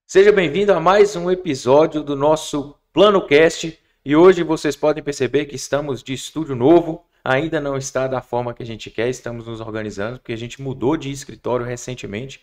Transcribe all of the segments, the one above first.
Seja bem-vindo a mais um episódio do nosso PlanoCast e hoje vocês podem perceber que estamos de estúdio novo, ainda não está da forma que a gente quer, estamos nos organizando porque a gente mudou de escritório recentemente,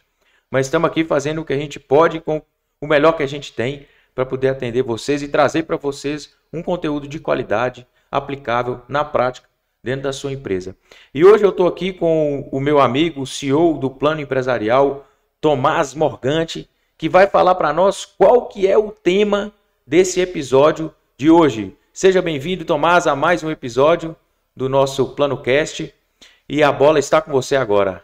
mas estamos aqui fazendo o que a gente pode com o melhor que a gente tem para poder atender vocês e trazer para vocês um conteúdo de qualidade aplicável na prática dentro da sua empresa. E hoje eu estou aqui com o meu amigo, o CEO do Plano Empresarial, Tomás Morganti, que vai falar para nós qual que é o tema desse episódio de hoje. Seja bem-vindo, Tomás, a mais um episódio do nosso PlanoCast e a bola está com você agora.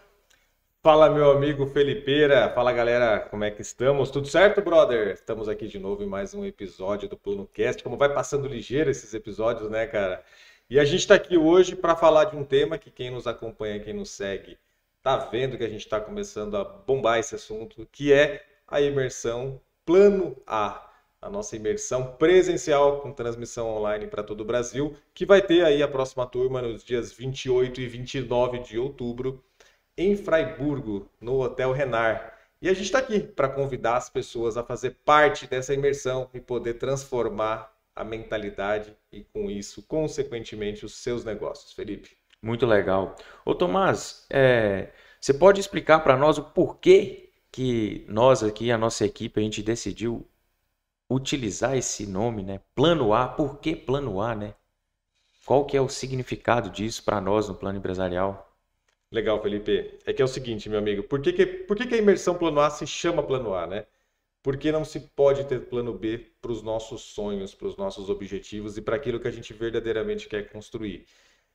Fala, meu amigo Felipeira. Fala, galera, como é que estamos? Tudo certo, brother? Estamos aqui de novo em mais um episódio do PlanoCast. Como vai passando ligeiro esses episódios, né, cara? E a gente está aqui hoje para falar de um tema que quem nos acompanha, quem nos segue, tá vendo que a gente está começando a bombar esse assunto, que é a imersão Plano a nossa imersão presencial com transmissão online para todo o Brasil, que vai ter aí a próxima turma nos dias 28 e 29 de outubro, em Fraiburgo, no Hotel Renard. E a gente está aqui para convidar as pessoas a fazer parte dessa imersão e poder transformar a mentalidade e, com isso, consequentemente, os seus negócios. Felipe. Muito legal. Ô Tomás, você pode explicar para nós o porquê que nós aqui, a nossa equipe, a gente decidiu utilizar esse nome, né? Plano A, por que Plano A, né? Qual que é o significado disso para nós no plano empresarial? Legal, Felipe. É que é o seguinte, meu amigo, por que a imersão Plano A se chama Plano A, né? Porque não se pode ter plano B para os nossos sonhos, para os nossos objetivos e para aquilo que a gente verdadeiramente quer construir.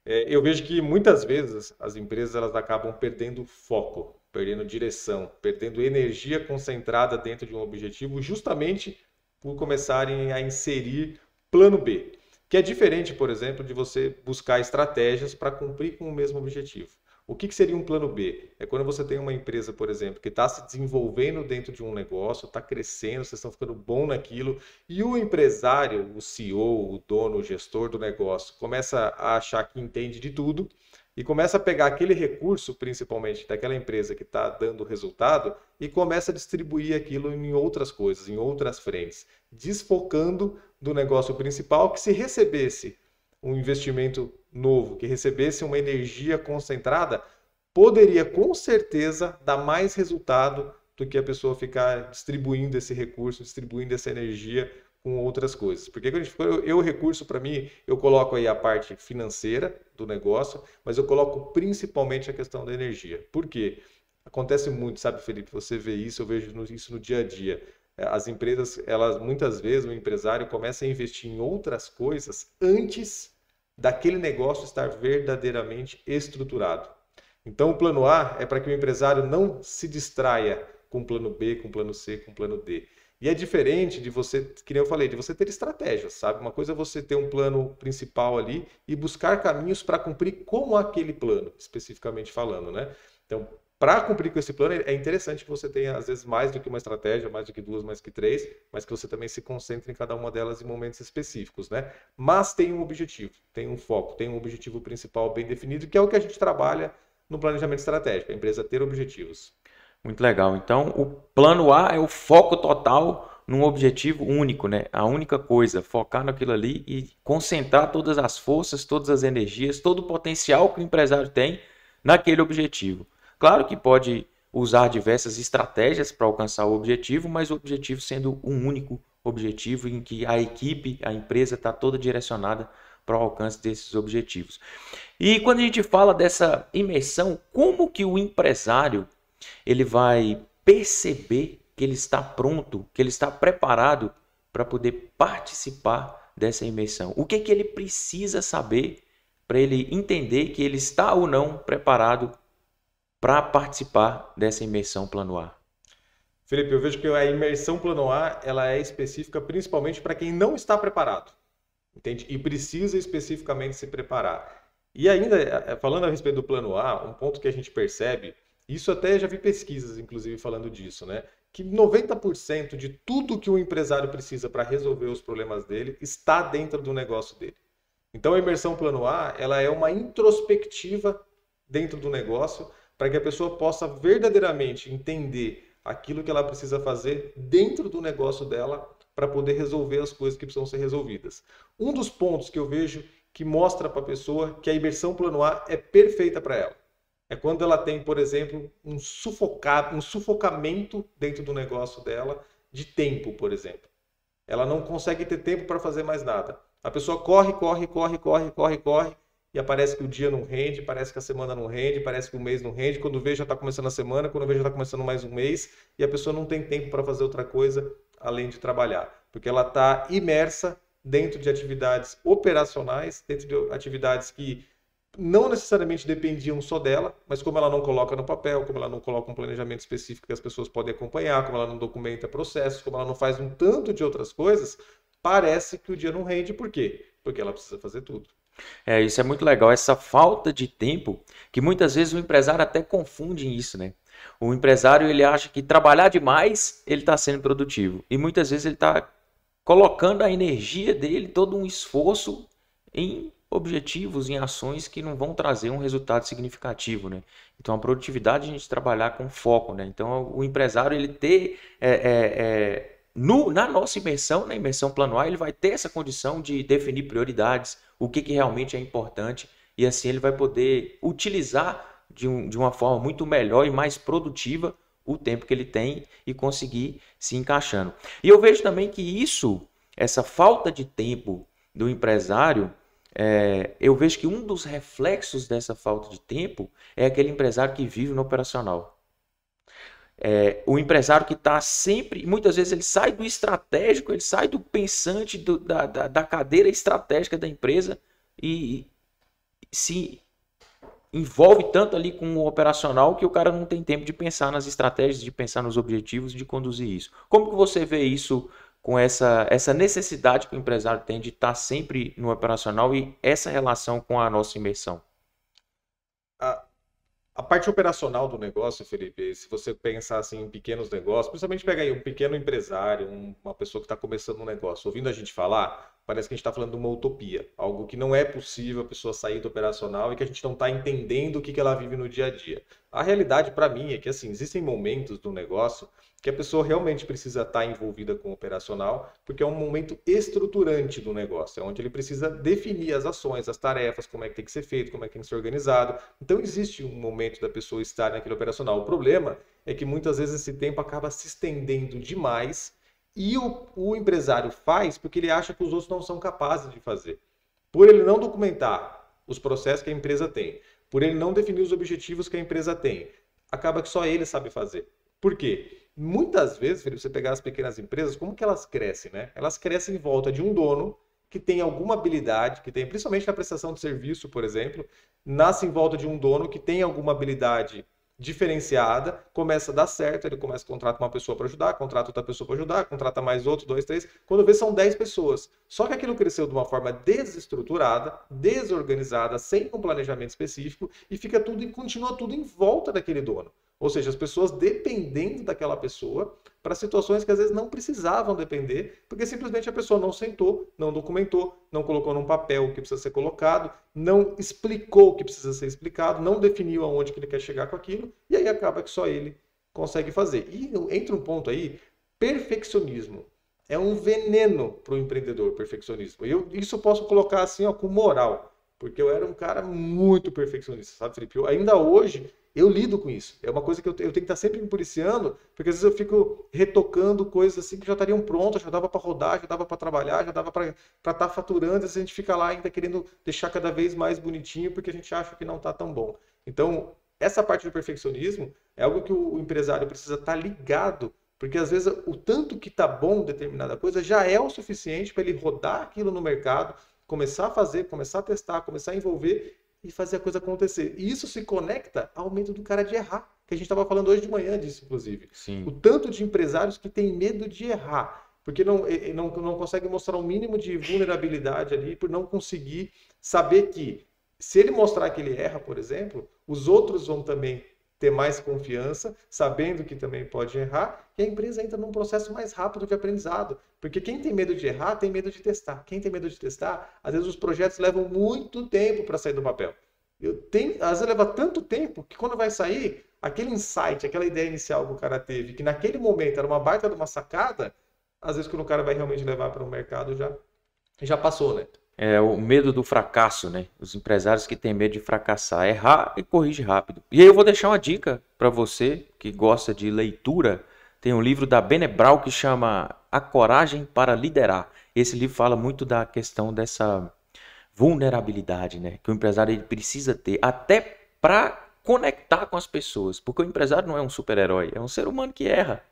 Eu vejo que muitas vezes as empresas elas acabam perdendo foco, perdendo direção, perdendo energia concentrada dentro de um objetivo, justamente por começarem a inserir plano B, que é diferente, por exemplo, de você buscar estratégias para cumprir com o mesmo objetivo. O que seria um plano B? É quando você tem uma empresa, por exemplo, que está se desenvolvendo dentro de um negócio, está crescendo, vocês estão ficando bom naquilo, e o empresário, o CEO, o dono, o gestor do negócio, começa a achar que entende de tudo e começa a pegar aquele recurso, principalmente daquela empresa que está dando resultado, e começa a distribuir aquilo em outras coisas, em outras frentes, desfocando do negócio principal, que se recebesse um investimento novo, que recebesse uma energia concentrada, poderia com certeza dar mais resultado do que a pessoa ficar distribuindo esse recurso, distribuindo essa energia com outras coisas. Porque quando a gente for, o recurso, para mim, eu coloco aí a parte financeira do negócio, mas eu coloco principalmente a questão da energia. Por quê? Acontece muito, sabe, Felipe? Você vê isso, eu vejo isso no dia a dia. As empresas, elas muitas vezes, o empresário começa a investir em outras coisas antes daquele negócio estar verdadeiramente estruturado. Então, o plano A é para que o empresário não se distraia com o plano B, com o plano C, com o plano D. E é diferente de você, que nem eu falei, de você ter estratégias, sabe? Uma coisa é você ter um plano principal ali e buscar caminhos para cumprir com aquele plano, especificamente falando, né? Então, para cumprir com esse plano, é interessante que você tenha, às vezes, mais do que uma estratégia, mais do que duas, mais do que três, mas que você também se concentre em cada uma delas em momentos específicos, né? Mas tem um objetivo, tem um foco, tem um objetivo principal bem definido, que é o que a gente trabalha no planejamento estratégico, a empresa ter objetivos. Muito legal. Então, o plano A é o foco total num objetivo único, né? A única coisa, focar naquilo ali e concentrar todas as forças, todas as energias, todo o potencial que o empresário tem naquele objetivo. Claro que pode usar diversas estratégias para alcançar o objetivo, mas o objetivo sendo um único objetivo em que a equipe, a empresa está toda direcionada para o alcance desses objetivos. E quando a gente fala dessa imersão, como que o empresário ele vai perceber que ele está pronto, que ele está preparado para poder participar dessa imersão? O que ele precisa saber para ele entender que ele está ou não preparado para participar dessa imersão Plano A? Felipe, eu vejo que a imersão Plano A ela é específica principalmente para quem não está preparado, entende? E precisa especificamente se preparar. E ainda, falando a respeito do Plano A, um ponto que a gente percebe, isso até já vi pesquisas, inclusive, falando disso, né? Que 90% de tudo que o empresário precisa para resolver os problemas dele está dentro do negócio dele. Então, a imersão Plano A, ela é uma introspectiva dentro do negócio para que a pessoa possa verdadeiramente entender aquilo que ela precisa fazer dentro do negócio dela para poder resolver as coisas que precisam ser resolvidas. Um dos pontos que eu vejo que mostra para a pessoa que a imersão plano A é perfeita para ela. É quando ela tem, por exemplo, um sufocamento dentro do negócio dela de tempo, por exemplo. Ela não consegue ter tempo para fazer mais nada. A pessoa corre e aparece que o dia não rende, parece que a semana não rende, parece que o mês não rende. Quando vê, já está começando a semana, quando vê, já está começando mais um mês e a pessoa não tem tempo para fazer outra coisa além de trabalhar, porque ela está imersa dentro de atividades operacionais, dentro de atividades que não necessariamente dependiam só dela, mas como ela não coloca no papel, como ela não coloca um planejamento específico que as pessoas podem acompanhar, como ela não documenta processos, como ela não faz um tanto de outras coisas, parece que o dia não rende. Por quê? Porque ela precisa fazer tudo. Isso é muito legal, essa falta de tempo, que muitas vezes o empresário até confunde isso, né? O empresário, ele acha que trabalhar demais, ele está sendo produtivo. E muitas vezes ele está colocando a energia dele, todo um esforço em objetivos, em ações que não vão trazer um resultado significativo, né? Então a produtividade é a gente trabalhar com foco, né? Então o empresário, ele ter na nossa imersão, na imersão plano A, ele vai ter essa condição de definir prioridades, o que realmente é importante, e assim ele vai poder utilizar de uma forma muito melhor e mais produtiva o tempo que ele tem e conseguir se encaixando. E eu vejo também que essa falta de tempo do empresário, eu vejo que um dos reflexos dessa falta de tempo é aquele empresário que vive no operacional. O empresário que está sempre, muitas vezes ele sai do estratégico, ele sai do pensante da cadeira estratégica da empresa e se envolve tanto ali com o operacional que o cara não tem tempo de pensar nas estratégias, de pensar nos objetivos, de conduzir isso. Como que você vê isso com essa necessidade que o empresário tem de estar sempre no operacional e essa relação com a nossa imersão? A parte operacional do negócio, Felipe, se você pensar assim em pequenos negócios, principalmente pega aí um pequeno empresário, uma pessoa que está começando um negócio, ouvindo a gente falar, parece que a gente está falando de uma utopia, algo que não é possível a pessoa sair do operacional e que a gente não está entendendo o que ela vive no dia a dia. A realidade para mim é que assim, existem momentos do negócio que a pessoa realmente precisa estar envolvida com o operacional, porque é um momento estruturante do negócio, é onde ele precisa definir as ações, as tarefas, como é que tem que ser feito, como é que tem que ser organizado. Então existe um momento da pessoa estar naquele operacional. O problema é que muitas vezes esse tempo acaba se estendendo demais e o empresário faz porque ele acha que os outros não são capazes de fazer. Por ele não documentar os processos que a empresa tem, por ele não definir os objetivos que a empresa tem, acaba que só ele sabe fazer. Por quê? Muitas vezes, Felipe, você pegar as pequenas empresas, como que elas crescem, né? Elas crescem em volta de um dono que tem alguma habilidade, que tem, principalmente na prestação de serviço, por exemplo, nasce em volta de um dono que tem alguma habilidade diferenciada, começa a dar certo, ele começa a contratar uma pessoa para ajudar, contrata outra pessoa para ajudar, contrata mais outro, 2, 3, quando vê são 10 pessoas. Só que aquilo cresceu de uma forma desestruturada, desorganizada, sem um planejamento específico e fica tudo e continua tudo em volta daquele dono. Ou seja, as pessoas dependendo daquela pessoa para situações que às vezes não precisavam depender, porque simplesmente a pessoa não sentou, não documentou, não colocou num papel o que precisa ser colocado, não explicou o que precisa ser explicado, não definiu aonde que ele quer chegar com aquilo, e aí acaba que só ele consegue fazer. E entra um ponto aí, perfeccionismo. É um veneno para o empreendedor, perfeccionismo. Isso eu posso colocar assim, ó, com moral, porque eu era um cara muito perfeccionista, sabe, Felipe? Ainda hoje eu lido com isso. É uma coisa que eu tenho que estar sempre me policiando, porque às vezes eu fico retocando coisas assim que já estariam prontas, já dava para rodar, já dava para trabalhar, já dava para estar faturando, e a gente fica lá ainda querendo deixar cada vez mais bonitinho, porque a gente acha que não está tão bom. Então, essa parte do perfeccionismo é algo que o empresário precisa estar ligado, porque às vezes o tanto que está bom determinada coisa já é o suficiente para ele rodar aquilo no mercado, começar a fazer, começar a testar, começar a envolver e fazer a coisa acontecer. E isso se conecta ao medo do cara de errar, que a gente estava falando hoje de manhã disso, inclusive. Sim. O tanto de empresários que têm medo de errar, porque não consegue mostrar um mínimo de vulnerabilidade ali, por não conseguir saber que, se ele mostrar que ele erra, por exemplo, os outros vão também ter mais confiança, sabendo que também pode errar, e a empresa entra num processo mais rápido de aprendizado. Porque quem tem medo de errar, tem medo de testar. Quem tem medo de testar, às vezes os projetos levam muito tempo para sair do papel. Às vezes leva tanto tempo que quando vai sair, aquele insight, aquela ideia inicial que o cara teve, que naquele momento era uma baita de uma sacada, às vezes quando o cara vai realmente levar para o mercado já passou, né? É o medo do fracasso, né? Os empresários que têm medo de fracassar, errar e corrige rápido. E aí eu vou deixar uma dica para você que gosta de leitura. Tem um livro da Brené Brown que chama A Coragem para Liderar. Esse livro fala muito da questão dessa vulnerabilidade, né? Que o empresário ele precisa ter até para conectar com as pessoas, porque o empresário não é um super-herói, é um ser humano que erra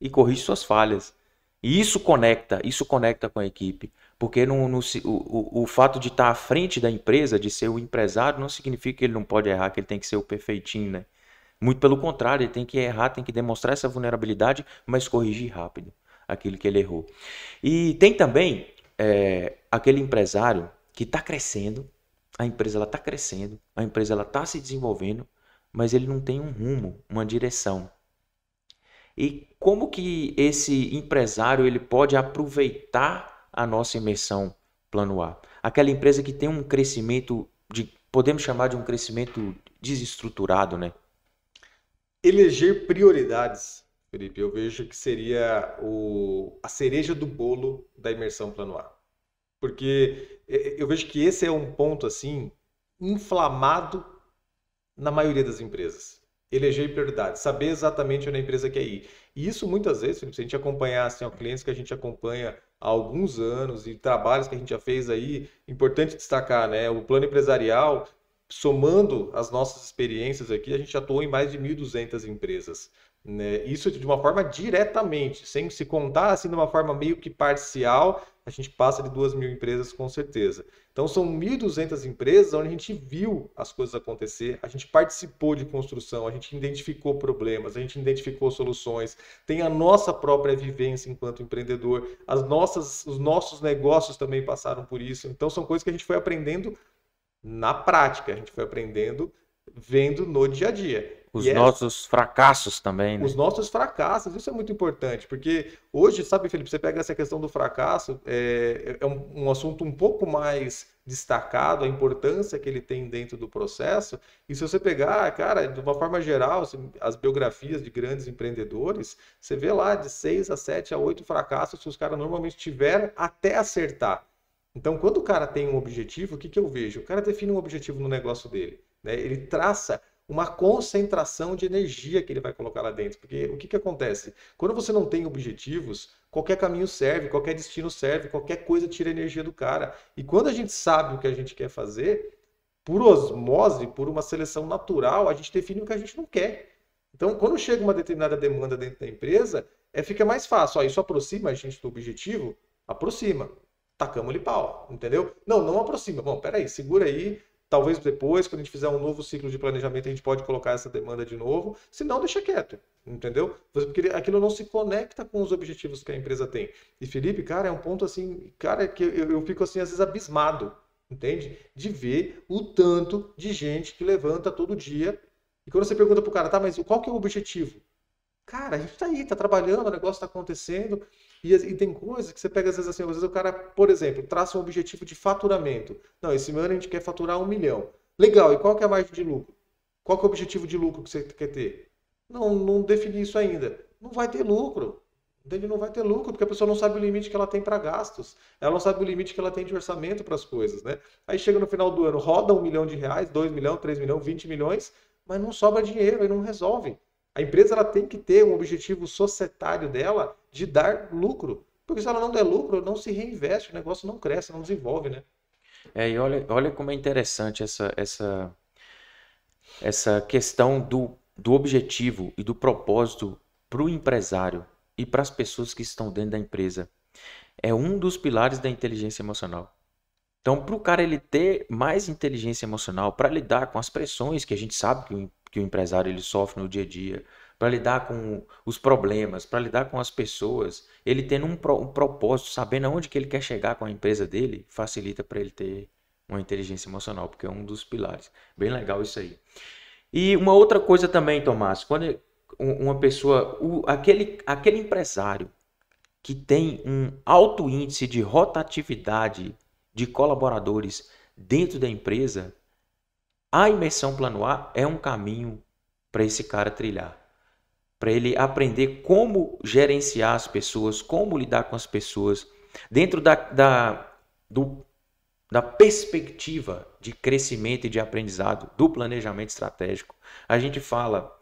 e corrige suas falhas. E isso conecta com a equipe, porque o fato de estar à frente da empresa, de ser o empresário, não significa que ele não pode errar, que ele tem que ser o perfeitinho, né? Muito pelo contrário, ele tem que errar, tem que demonstrar essa vulnerabilidade, mas corrigir rápido aquilo que ele errou. E tem também aquele empresário que está crescendo, a empresa está crescendo, a empresa está se desenvolvendo, mas ele não tem um rumo, uma direção. E como que esse empresário ele pode aproveitar a nossa imersão Plano A? Aquela empresa que tem um crescimento, podemos chamar de um crescimento desestruturado, né? Eleger prioridades, Felipe, eu vejo que seria a cereja do bolo da imersão Plano A. Porque eu vejo que esse é um ponto assim inflamado na maioria das empresas. Eleger prioridades, saber exatamente onde a empresa quer ir. E isso muitas vezes, se a gente acompanhar assim, clientes que a gente acompanha há alguns anos e trabalhos que a gente já fez aí, importante destacar, né? O plano empresarial, somando as nossas experiências aqui, a gente atuou em mais de 1.200 empresas. Né? Isso de uma forma diretamente, sem se contar assim de uma forma meio que parcial, a gente passa de 2.000 empresas com certeza. Então são 1.200 empresas onde a gente viu as coisas acontecer, a gente participou de construção, a gente identificou problemas, a gente identificou soluções, tem a nossa própria vivência enquanto empreendedor, os nossos negócios também passaram por isso. Então são coisas que a gente foi aprendendo na prática, a gente foi aprendendo vendo no dia a dia. Os nossos fracassos também, né? Os nossos fracassos, isso é muito importante, porque hoje, sabe, Felipe, você pega essa questão do fracasso, é um assunto um pouco mais destacado, a importância que ele tem dentro do processo, e se você pegar, cara, de uma forma geral, as biografias de grandes empreendedores, você vê lá de 6 a 7 a 8 fracassos que os caras normalmente tiveram até acertar. Então, quando o cara tem um objetivo, o que eu vejo? O cara define um objetivo no negócio dele, né? Ele traça uma concentração de energia que ele vai colocar lá dentro. Porque o que acontece? Quando você não tem objetivos, qualquer caminho serve, qualquer destino serve, qualquer coisa tira energia do cara. E quando a gente sabe o que a gente quer fazer, por osmose, por uma seleção natural, a gente define o que a gente não quer. Então, quando chega uma determinada demanda dentro da empresa, fica mais fácil. Ó, isso aproxima a gente do objetivo? Aproxima. Tacamos-lhe pau, entendeu? Não aproxima. Bom, peraí, segura aí. Talvez depois, quando a gente fizer um novo ciclo de planejamento, a gente pode colocar essa demanda de novo. Se não, deixa quieto, entendeu? Porque aquilo não se conecta com os objetivos que a empresa tem. E Felipe, cara, é um ponto assim, cara, que eu fico assim, às vezes abismado, entende? De ver o tanto de gente que levanta todo dia. E quando você pergunta pro cara, tá, mas qual que é o objetivo? Cara, a gente tá aí, tá trabalhando, o negócio tá acontecendo. E tem coisas que você pega, às vezes o cara, por exemplo, traça um objetivo de faturamento. Não, esse ano a gente quer faturar 1 milhão. Legal, e qual que é a margem de lucro? Qual que é o objetivo de lucro que você quer ter? Não defini isso ainda. Não vai ter lucro. Não vai ter lucro, porque a pessoa não sabe o limite que ela tem para gastos. Ela não sabe o limite que ela tem de orçamento para as coisas, né? Aí chega no final do ano, roda R$1 milhão, 2 milhões, 3 milhões, 20 milhões, mas não sobra dinheiro, aí não resolve. A empresa ela tem que ter um objetivo societário dela de dar lucro. Porque se ela não der lucro, não se reinveste, o negócio não cresce, não desenvolve, né? E olha como é interessante essa questão do objetivo e do propósito para o empresário e para as pessoas que estão dentro da empresa. É um dos pilares da inteligência emocional. Então, para o cara ele ter mais inteligência emocional, para lidar com as pressões que a gente sabe que o empresário ele sofre no dia a dia, para lidar com os problemas, para lidar com as pessoas, ele tendo um propósito, sabendo aonde que ele quer chegar com a empresa dele, facilita para ele ter uma inteligência emocional, porque é um dos pilares. Bem legal isso aí. E uma outra coisa também, Tomás, quando uma pessoa, aquele empresário que tem um alto índice de rotatividade de colaboradores dentro da empresa, a imersão Plano A é um caminho para esse cara trilhar, para ele aprender como gerenciar as pessoas, como lidar com as pessoas, dentro da perspectiva de crescimento e de aprendizado do planejamento estratégico. A gente fala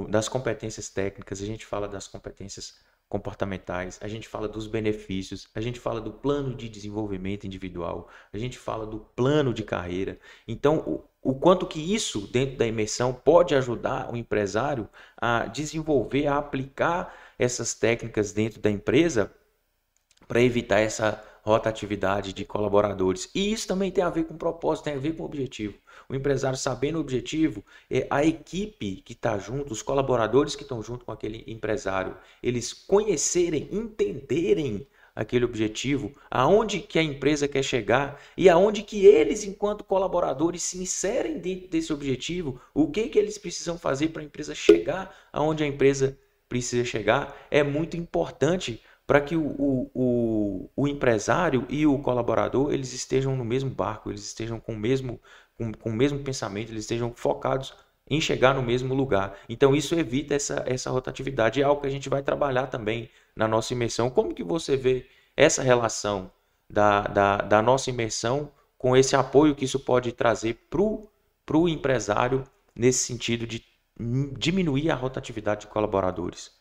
das competências técnicas, a gente fala das competências comportamentais, a gente fala dos benefícios, a gente fala do plano de desenvolvimento individual, a gente fala do plano de carreira. Então, o quanto que isso, dentro da imersão, pode ajudar o empresário a desenvolver, a aplicar essas técnicas dentro da empresa para evitar essa rotatividade de colaboradores. E isso também tem a ver com propósito, tem a ver com objetivo. O empresário sabendo o objetivo, a equipe que está junto, os colaboradores que estão junto com aquele empresário, eles conhecerem, entenderem aquele objetivo, aonde que a empresa quer chegar e aonde que eles, enquanto colaboradores, se inserem dentro desse objetivo, o que que eles precisam fazer para a empresa chegar aonde a empresa precisa chegar, é muito importante para que o empresário e o colaborador eles estejam no mesmo barco, eles estejam com o mesmo pensamento, eles estejam focados em chegar no mesmo lugar. Então isso evita essa rotatividade. É algo que a gente vai trabalhar também na nossa imersão. Como que você vê essa relação da nossa imersão com esse apoio que isso pode trazer para o empresário nesse sentido de diminuir a rotatividade de colaboradores?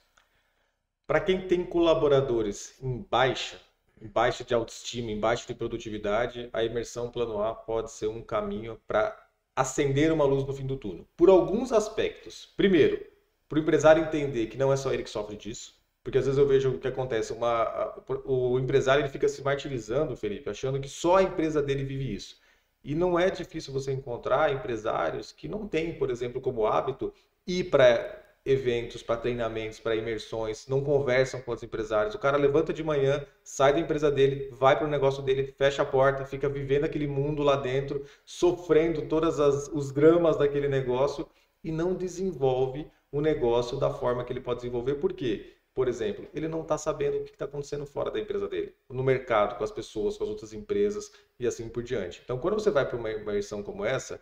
Para quem tem colaboradores em baixa de autoestima, em baixa de produtividade, a imersão plano A pode ser um caminho para acender uma luz no fim do túnel. Por alguns aspectos. Primeiro, para o empresário entender que não é só ele que sofre disso, porque às vezes eu vejo o que acontece, o empresário ele fica se martirizando, Felipe, achando que só a empresa dele vive isso. E não é difícil você encontrar empresários que não têm, por exemplo, como hábito ir para eventos, para treinamentos, para imersões, não conversam com os empresários. O cara levanta de manhã, sai da empresa dele, vai para o negócio dele, fecha a porta, fica vivendo aquele mundo lá dentro, sofrendo todos os dramas daquele negócio e não desenvolve o negócio da forma que ele pode desenvolver. Por quê? Por exemplo, ele não está sabendo o que está acontecendo fora da empresa dele, no mercado, com as pessoas, com as outras empresas e assim por diante. Então, quando você vai para uma imersão como essa,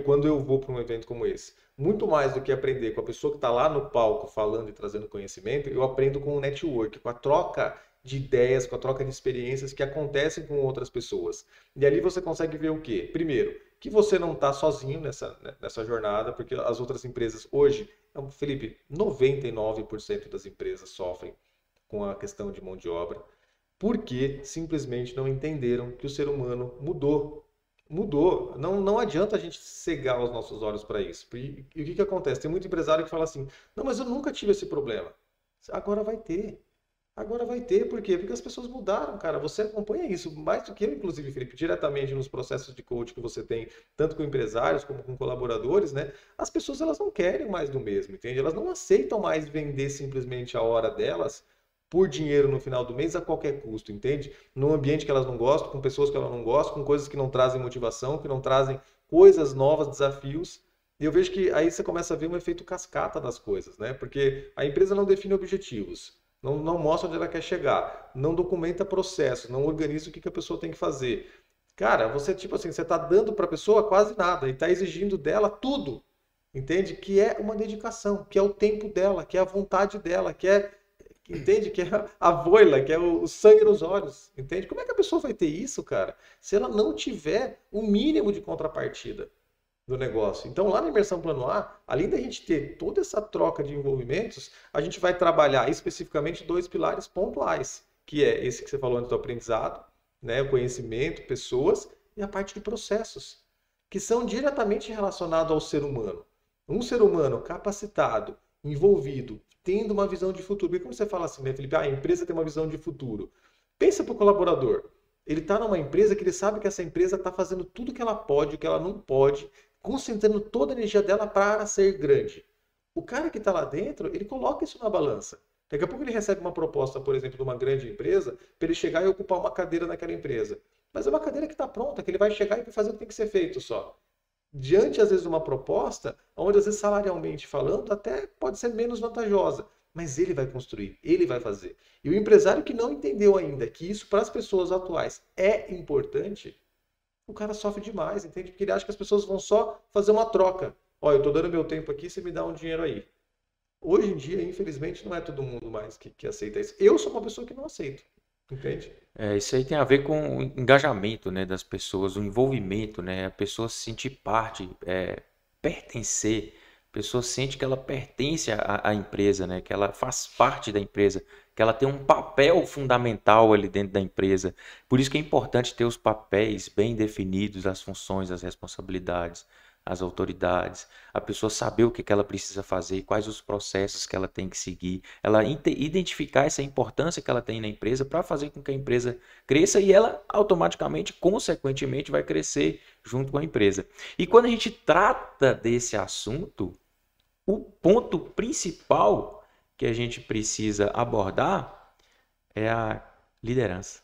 quando eu vou para um evento como esse, muito mais do que aprender com a pessoa que está lá no palco falando e trazendo conhecimento, eu aprendo com o network, com a troca de ideias, com a troca de experiências que acontecem com outras pessoas. E ali você consegue ver o quê? Primeiro, que você não está sozinho nessa jornada, porque as outras empresas hoje, Felipe, 99% das empresas sofrem com a questão de mão de obra, porque simplesmente não entenderam que o ser humano mudou. Mudou. Não adianta a gente cegar os nossos olhos para isso. E o que acontece? Tem muito empresário que fala assim, não, mas eu nunca tive esse problema. Agora vai ter. Agora vai ter, por quê? Porque as pessoas mudaram, cara. Você acompanha isso mais do que eu, inclusive, Felipe, diretamente nos processos de coaching que você tem, tanto com empresários como com colaboradores, né? As pessoas elas não querem mais do mesmo, entende? Elas não aceitam mais vender simplesmente a hora delas por dinheiro no final do mês a qualquer custo, entende? Num ambiente que elas não gostam, com pessoas que elas não gostam, com coisas que não trazem motivação, que não trazem coisas novas, desafios. E eu vejo que aí você começa a ver um efeito cascata das coisas, né? Porque a empresa não define objetivos. Não mostra onde ela quer chegar, não documenta processos, não organiza o que a pessoa tem que fazer. Cara, você tipo assim, você está dando para a pessoa quase nada e está exigindo dela tudo, entende? Que é uma dedicação, que é o tempo dela, que é a vontade dela, entende? Que é a voila, que é o sangue nos olhos, entende? Como é que a pessoa vai ter isso, cara, se ela não tiver um mínimo de contrapartida do negócio? Então, lá na imersão plano A, além da gente ter toda essa troca de envolvimentos, a gente vai trabalhar especificamente 2 pilares pontuais, que é esse que você falou antes do aprendizado, né, o conhecimento, pessoas, e a parte de processos, que são diretamente relacionados ao ser humano. Um ser humano capacitado, envolvido, tendo uma visão de futuro. E como você fala assim, né, Felipe? A empresa tem uma visão de futuro. Pensa para o colaborador. Ele está numa empresa que ele sabe que essa empresa está fazendo tudo que ela pode, o que ela não pode, concentrando toda a energia dela para ser grande. O cara que está lá dentro, ele coloca isso na balança. Daqui a pouco ele recebe uma proposta, por exemplo, de uma grande empresa, para ele chegar e ocupar uma cadeira naquela empresa. Mas é uma cadeira que está pronta, que ele vai chegar e vai fazer o que tem que ser feito só. Diante, às vezes, de uma proposta, onde, às vezes, salarialmente falando, até pode ser menos vantajosa. Mas ele vai construir, ele vai fazer. E o empresário que não entendeu ainda que isso, para as pessoas atuais, é importante, o cara sofre demais, entende? Porque ele acha que as pessoas vão só fazer uma troca. Ó, eu estou dando meu tempo aqui, você me dá um dinheiro aí. Hoje em dia, infelizmente, não é todo mundo mais que aceita isso. Eu sou uma pessoa que não aceito, entende? Isso aí tem a ver com o engajamento, né, das pessoas, o envolvimento, né, a pessoa se sentir parte, pertencer, a pessoa sente que ela pertence à empresa, né, que ela faz parte da empresa, que ela tem um papel fundamental ali dentro da empresa. Por isso que é importante ter os papéis bem definidos, as funções, as responsabilidades, as autoridades, a pessoa saber o que que ela precisa fazer, quais os processos que ela tem que seguir, ela identificar essa importância que ela tem na empresa para fazer com que a empresa cresça e ela automaticamente, consequentemente, vai crescer junto com a empresa. E quando a gente trata desse assunto, o ponto principal que a gente precisa abordar é a liderança.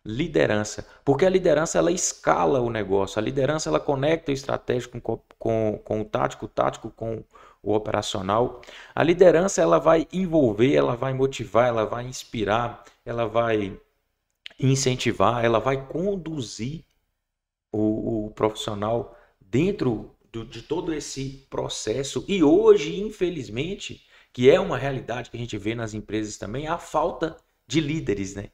Liderança, porque a liderança ela escala o negócio, a liderança ela conecta o estratégico com o tático com o operacional. A liderança ela vai envolver, ela vai motivar, ela vai inspirar, ela vai incentivar, ela vai conduzir o profissional dentro de todo esse processo. E hoje, infelizmente, que é uma realidade que a gente vê nas empresas também, a falta de líderes, né?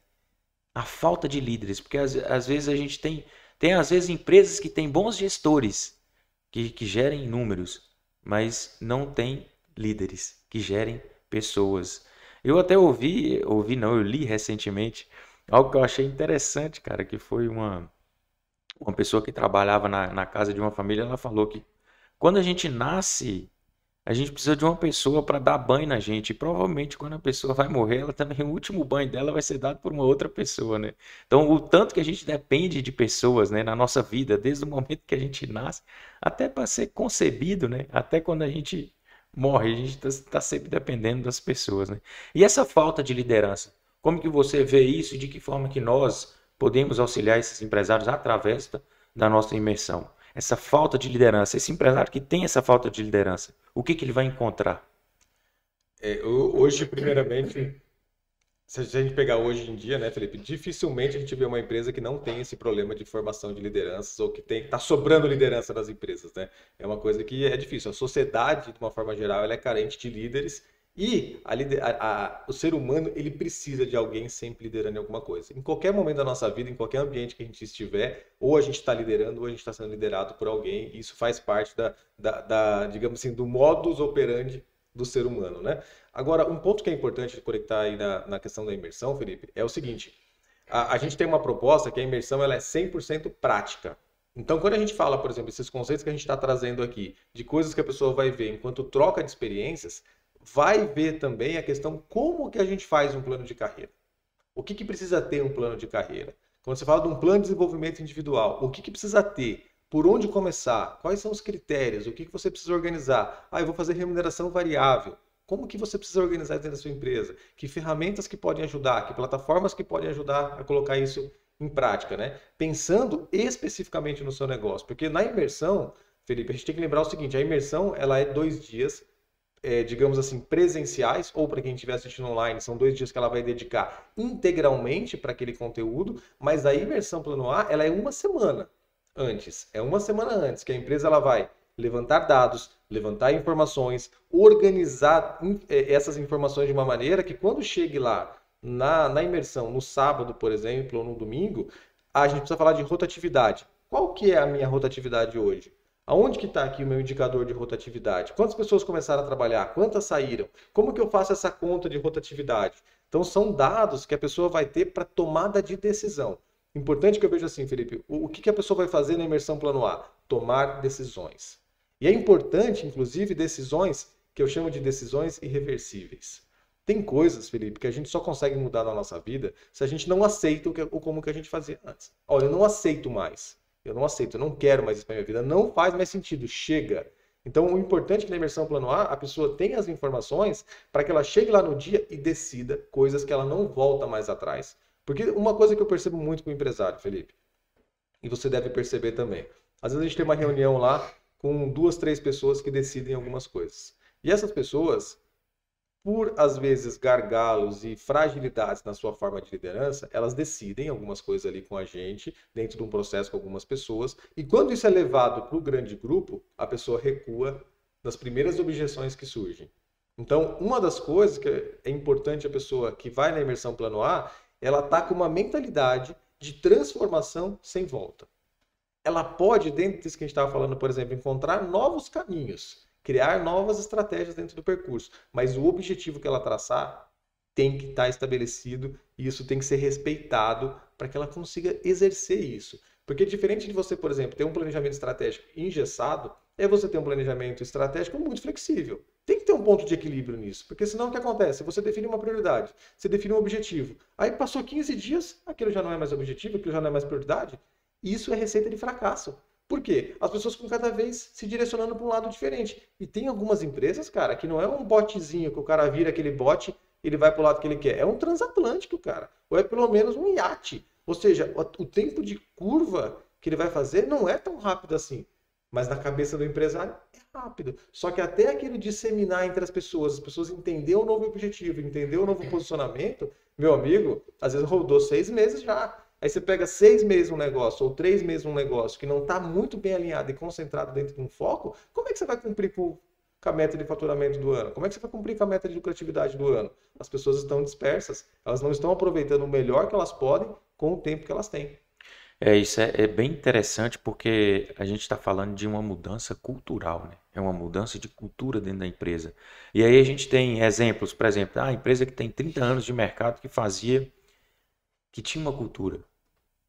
A falta de líderes, porque às vezes a gente tem às vezes empresas que têm bons gestores que gerem números, mas não tem líderes que gerem pessoas. Eu até ouvi não, eu li recentemente algo que eu achei interessante, cara, que foi uma pessoa que trabalhava na casa de uma família, ela falou que quando a gente nasce a gente precisa de uma pessoa para dar banho na gente. E provavelmente quando a pessoa vai morrer, ela também, o último banho dela vai ser dado por uma outra pessoa, né? Então, o tanto que a gente depende de pessoas, né, na nossa vida, desde o momento que a gente nasce, até para ser concebido, né? Até quando a gente morre, a gente está sempre dependendo das pessoas, né? E essa falta de liderança, como que você vê isso e de que forma que nós podemos auxiliar esses empresários através da nossa imersão? Essa falta de liderança, esse empresário que tem essa falta de liderança, o que ele vai encontrar? Hoje, primeiramente, se a gente pegar hoje em dia, né, Felipe, dificilmente a gente vê uma empresa que não tem esse problema de formação de lideranças ou que tá sobrando liderança nas empresas, né? É uma coisa que é difícil. A sociedade, de uma forma geral, ela é carente de líderes e o ser humano, ele precisa de alguém sempre liderando em alguma coisa. Em qualquer momento da nossa vida, em qualquer ambiente que a gente estiver, ou a gente está liderando ou a gente está sendo liderado por alguém. E isso faz parte digamos assim, do modus operandi do ser humano, né? Agora, um ponto que é importante de conectar aí na questão da imersão, Felipe, é o seguinte. A gente tem uma proposta que a imersão ela é 100% prática. Então, quando a gente fala, por exemplo, esses conceitos que a gente está trazendo aqui, de coisas que a pessoa vai ver enquanto troca de experiências, vai ver também a questão como que a gente faz um plano de carreira. O que precisa ter um plano de carreira? Quando você fala de um plano de desenvolvimento individual, o que precisa ter? Por onde começar? Quais são os critérios? O que você precisa organizar? Eu vou fazer remuneração variável. Como que você precisa organizar dentro da sua empresa? Que ferramentas que podem ajudar? Que plataformas que podem ajudar a colocar isso em prática, né? Pensando especificamente no seu negócio. Porque na imersão, Felipe, a gente tem que lembrar o seguinte, a imersão ela é 2 dias, digamos assim, presenciais, ou para quem estiver assistindo online, são 2 dias que ela vai dedicar integralmente para aquele conteúdo, mas a imersão Plano A, ela é uma semana antes. É uma semana antes que a empresa ela vai levantar dados, levantar informações, organizar essas informações de uma maneira que quando chegue lá na imersão, no sábado, por exemplo, ou no domingo, a gente precisa falar de rotatividade. Qual que é a minha rotatividade hoje? Aonde que está aqui o meu indicador de rotatividade? Quantas pessoas começaram a trabalhar? Quantas saíram? Como que eu faço essa conta de rotatividade? Então, são dados que a pessoa vai ter para tomada de decisão. Importante que eu veja assim, Felipe, o que a pessoa vai fazer na imersão Plano A? Tomar decisões. E é importante, inclusive, decisões que eu chamo de decisões irreversíveis. Tem coisas, Felipe, que a gente só consegue mudar na nossa vida se a gente não aceita como que a gente fazia antes. Olha, eu não aceito mais. Eu não aceito, eu não quero mais isso para minha vida. Não faz mais sentido, chega. Então, o importante é que na imersão Plano A, a pessoa tenha as informações para que ela chegue lá no dia e decida coisas que ela não volta mais atrás. Porque uma coisa que eu percebo muito com o empresário, Felipe, e você deve perceber também. Às vezes a gente tem uma reunião lá com 2, 3 pessoas que decidem algumas coisas. E essas pessoas, por, às vezes, gargalos e fragilidades na sua forma de liderança, elas decidem algumas coisas ali com a gente, dentro de um processo com algumas pessoas, e quando isso é levado para o grande grupo, a pessoa recua nas primeiras objeções que surgem. Então, uma das coisas que é importante a pessoa que vai na imersão plano A, ela tá com uma mentalidade de transformação sem volta. Ela pode, dentro disso que a gente estava falando, por exemplo, encontrar novos caminhos, criar novas estratégias dentro do percurso, mas o objetivo que ela traçar tem que estar estabelecido e isso tem que ser respeitado para que ela consiga exercer isso. Porque diferente de você, por exemplo, ter um planejamento estratégico engessado, é você ter um planejamento estratégico muito flexível. Tem que ter um ponto de equilíbrio nisso, porque senão o que acontece? Você define uma prioridade, você define um objetivo, aí passou 15 dias, aquilo já não é mais objetivo, aquilo já não é mais prioridade, e isso é receita de fracasso. Por quê? As pessoas ficam cada vez se direcionando para um lado diferente. E tem algumas empresas, cara, que não é um botezinho que o cara vira aquele bote e ele vai para o lado que ele quer. É um transatlântico, cara. Ou é pelo menos um iate. Ou seja, o tempo de curva que ele vai fazer não é tão rápido assim. Mas na cabeça do empresário é rápido. Só que até aquilo disseminar entre as pessoas entenderem o novo objetivo, entender o novo posicionamento, meu amigo, às vezes rodou 6 meses já. Aí você pega 6 meses um negócio ou 3 meses um negócio que não está muito bem alinhado e concentrado dentro de um foco, como é que você vai cumprir com a meta de faturamento do ano? Como é que você vai cumprir com a meta de lucratividade do ano? As pessoas estão dispersas, elas não estão aproveitando o melhor que elas podem com o tempo que elas têm. Isso é bem interessante porque a gente está falando de uma mudança cultural, né? É uma mudança de cultura dentro da empresa. E aí a gente tem exemplos, por exemplo, a empresa que tem 30 anos de mercado que tinha uma cultura.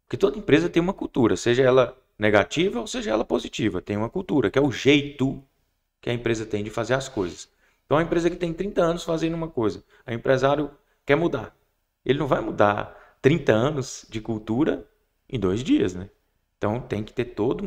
Porque toda empresa tem uma cultura, seja ela negativa ou seja ela positiva. Tem uma cultura, que é o jeito que a empresa tem de fazer as coisas. Então, a empresa que tem 30 anos fazendo uma coisa, o empresário quer mudar. Ele não vai mudar 30 anos de cultura em 2 dias, né? Então, tem que ter toda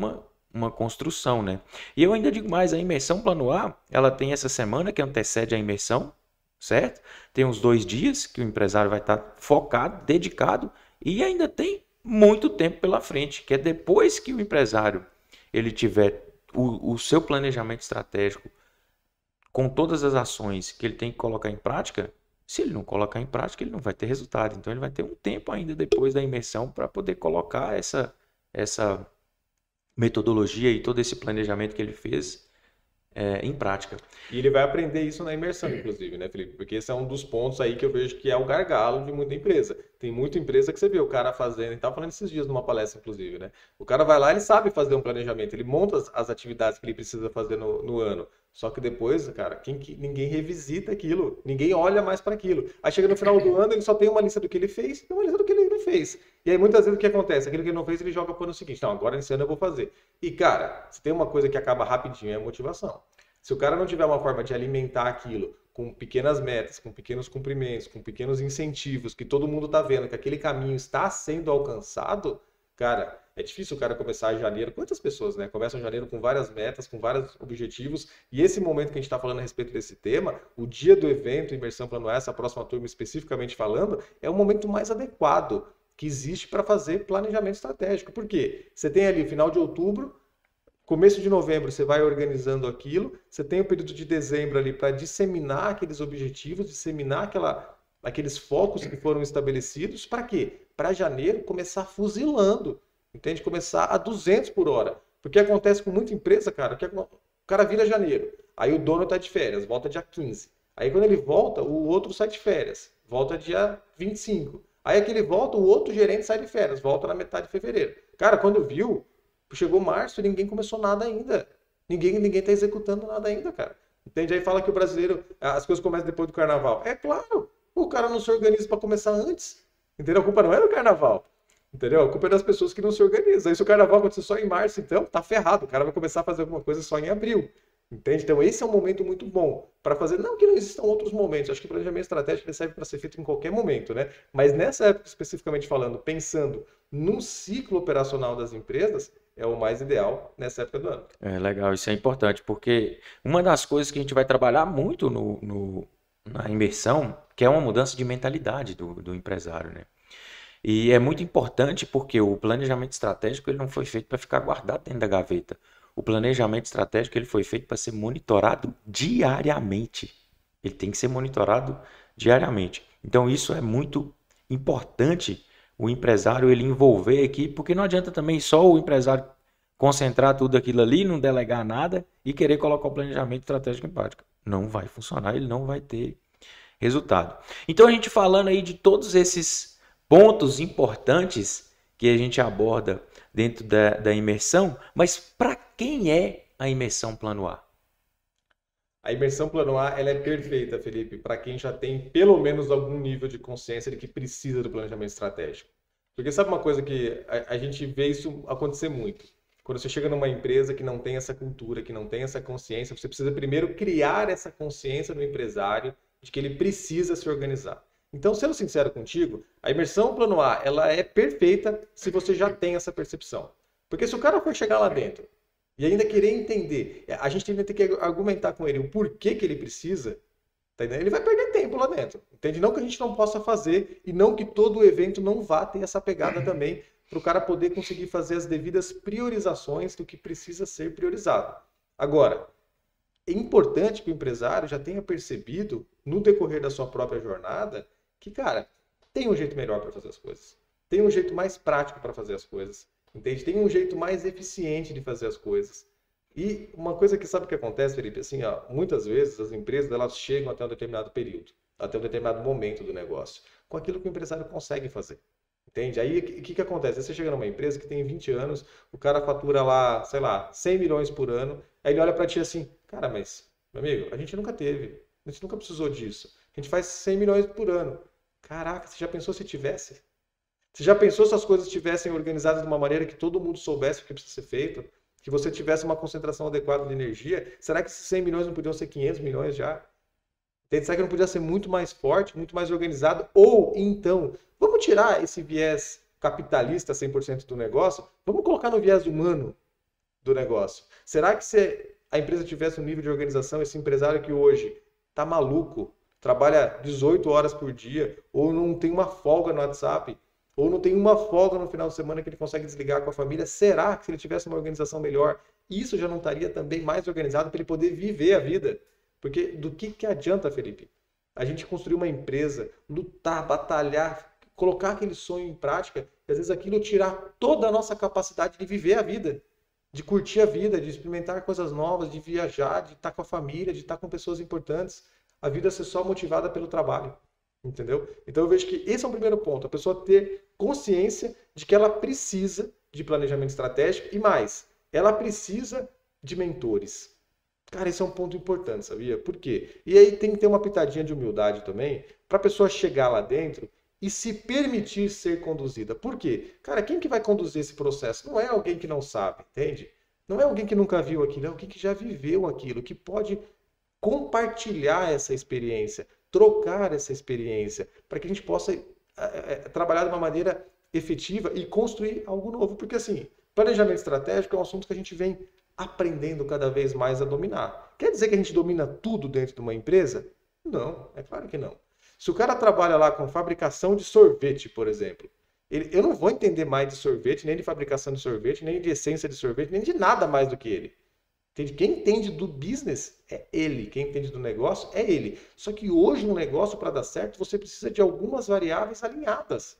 uma construção, né? E eu ainda digo mais, a imersão plano A, ela tem essa semana que antecede a imersão, certo? Tem uns 2 dias que o empresário vai estar focado, dedicado, e ainda tem muito tempo pela frente, que é depois que o empresário ele tiver o seu planejamento estratégico com todas as ações que ele tem que colocar em prática, se ele não colocar em prática, ele não vai ter resultado. Então, ele vai ter um tempo ainda depois da imersão para poder colocar essa metodologia e todo esse planejamento que ele fez em prática. E ele vai aprender isso na imersão, inclusive, né, Felipe? Porque esse é um dos pontos aí que eu vejo que é o gargalo de muita empresa. Tem muita empresa que você vê o cara fazendo, e estava falando esses dias numa palestra, inclusive, né? O cara vai lá, ele sabe fazer um planejamento, ele monta as atividades que ele precisa fazer no ano. Só que depois, cara, ninguém revisita aquilo, ninguém olha mais para aquilo. Aí chega no final do ano, ele só tem uma lista do que ele fez e uma lista do que ele não fez. E aí muitas vezes o que acontece? Aquilo que ele não fez, ele joga para o ano seguinte. Não, agora esse ano eu vou fazer. E cara, se tem uma coisa que acaba rapidinho, é a motivação. Se o cara não tiver uma forma de alimentar aquilo com pequenas metas, com pequenos cumprimentos, com pequenos incentivos, que todo mundo está vendo que aquele caminho está sendo alcançado, cara, é difícil o cara começar em janeiro. Quantas pessoas, né? Começam em janeiro com várias metas, com vários objetivos. E esse momento que a gente está falando a respeito desse tema, o dia do evento, Imersão Plano A, essa próxima turma especificamente falando, é o momento mais adequado que existe para fazer planejamento estratégico. Por quê? Você tem ali final de outubro, começo de novembro você vai organizando aquilo, você tem o período de dezembro ali para disseminar aqueles objetivos, disseminar aqueles focos que foram estabelecidos. Para quê? Para janeiro começar fuzilando, entende? Começar a 200 por hora. Porque acontece com muita empresa, cara, que o cara vira janeiro, aí o dono está de férias, volta dia 15. Aí quando ele volta, o outro sai de férias, volta dia 25. Aí aquele volta, o outro gerente sai de férias, volta na metade de fevereiro. Cara, quando viu, chegou março e ninguém começou nada ainda. Ninguém está executando nada ainda, cara. Entende? Aí fala que o brasileiro, as coisas começam depois do carnaval. É claro, o cara não se organiza para começar antes. Entendeu? A culpa não é do carnaval. Entendeu? A culpa é das pessoas que não se organizam. Aí se o carnaval acontecer só em março, então, tá ferrado. O cara vai começar a fazer alguma coisa só em abril. Entende? Então, esse é um momento muito bom para fazer. Não que não existam outros momentos. Acho que o planejamento estratégico serve para ser feito em qualquer momento, né? Mas nessa época, especificamente falando, pensando num ciclo operacional das empresas, é o mais ideal nessa época do ano. Legal, isso é importante, porque uma das coisas que a gente vai trabalhar muito na imersão, que é uma mudança de mentalidade do empresário, né? E é muito importante porque o planejamento estratégico ele não foi feito para ficar guardado dentro da gaveta. O planejamento estratégico ele foi feito para ser monitorado diariamente. Ele tem que ser monitorado diariamente. Então isso é muito importante, o empresário ele envolver a equipe, porque não adianta também só o empresário concentrar tudo aquilo ali, não delegar nada e querer colocar o planejamento estratégico em prática. Não vai funcionar, ele não vai ter resultado. Então a gente falando aí de todos esses pontos importantes que a gente aborda dentro da imersão, mas para quem é a imersão Plano A? A imersão plano A, ela é perfeita, Felipe, para quem já tem pelo menos algum nível de consciência de que precisa do planejamento estratégico. Porque sabe uma coisa que a gente vê isso acontecer muito? Quando você chega numa empresa que não tem essa cultura, que não tem essa consciência, você precisa primeiro criar essa consciência no empresário de que ele precisa se organizar. Então, sendo sincero contigo, a imersão plano A, ela é perfeita se você já tem essa percepção. Porque se o cara for chegar lá dentro e ainda querer entender, a gente tem que argumentar com ele o porquê que ele precisa, tá entendendo? Ele vai perder tempo lá dentro, entende? Não que a gente não possa fazer e não que todo o evento não vá ter essa pegada também para o cara poder conseguir fazer as devidas priorizações do que precisa ser priorizado. Agora, é importante que o empresário já tenha percebido no decorrer da sua própria jornada que, cara, tem um jeito melhor para fazer as coisas. Tem um jeito mais prático para fazer as coisas. Entende? Tem um jeito mais eficiente de fazer as coisas. E uma coisa que sabe o que acontece, Felipe? Assim, ó, muitas vezes as empresas elas chegam até um determinado período, até um determinado momento do negócio, com aquilo que o empresário consegue fazer. Entende? Aí o que acontece? Você chega numa empresa que tem 20 anos, o cara fatura lá, sei lá, 100 milhões por ano, aí ele olha para ti assim, cara, mas, meu amigo, a gente nunca teve, a gente nunca precisou disso. A gente faz 100 milhões por ano. Caraca, você já pensou se tivesse? Você já pensou se as coisas estivessem organizadas de uma maneira que todo mundo soubesse o que precisa ser feito? Que você tivesse uma concentração adequada de energia? Será que esses 100 milhões não podiam ser 500 milhões já? Será que não podia ser muito mais forte, muito mais organizado? Ou, então, vamos tirar esse viés capitalista 100% do negócio, vamos colocar no viés humano do negócio. Será que se a empresa tivesse um nível de organização, esse empresário que hoje está maluco, trabalha 18 horas por dia, ou não tem uma folga no WhatsApp, ou não tem uma folga no final de semana que ele consegue desligar com a família, será que se ele tivesse uma organização melhor, isso já não estaria também mais organizado para ele poder viver a vida? Porque do que adianta, Felipe? A gente construir uma empresa, lutar, batalhar, colocar aquele sonho em prática, e às vezes aquilo tirar toda a nossa capacidade de viver a vida, de curtir a vida, de experimentar coisas novas, de viajar, de estar com a família, de estar com pessoas importantes. A vida ser só motivada pelo trabalho. Entendeu? Então eu vejo que esse é o primeiro ponto, a pessoa ter consciência de que ela precisa de planejamento estratégico e mais, ela precisa de mentores. Cara, esse é um ponto importante, sabia? Por quê? E aí tem que ter uma pitadinha de humildade também, para a pessoa chegar lá dentro e se permitir ser conduzida. Por quê? Cara, quem que vai conduzir esse processo? Não é alguém que não sabe, entende? Não é alguém que nunca viu aquilo, é alguém que já viveu aquilo, que pode compartilhar essa experiência, trocar essa experiência, para que a gente possa trabalhar de uma maneira efetiva e construir algo novo. Porque assim, planejamento estratégico é um assunto que a gente vem aprendendo cada vez mais a dominar. Quer dizer que a gente domina tudo dentro de uma empresa? Não, é claro que não. Se o cara trabalha lá com fabricação de sorvete, por exemplo, eu não vou entender mais de sorvete, nem de fabricação de sorvete, nem de essência de sorvete, nem de nada mais do que ele. Entende? Quem entende do business é ele, quem entende do negócio é ele. Só que hoje no negócio, para dar certo, você precisa de algumas variáveis alinhadas.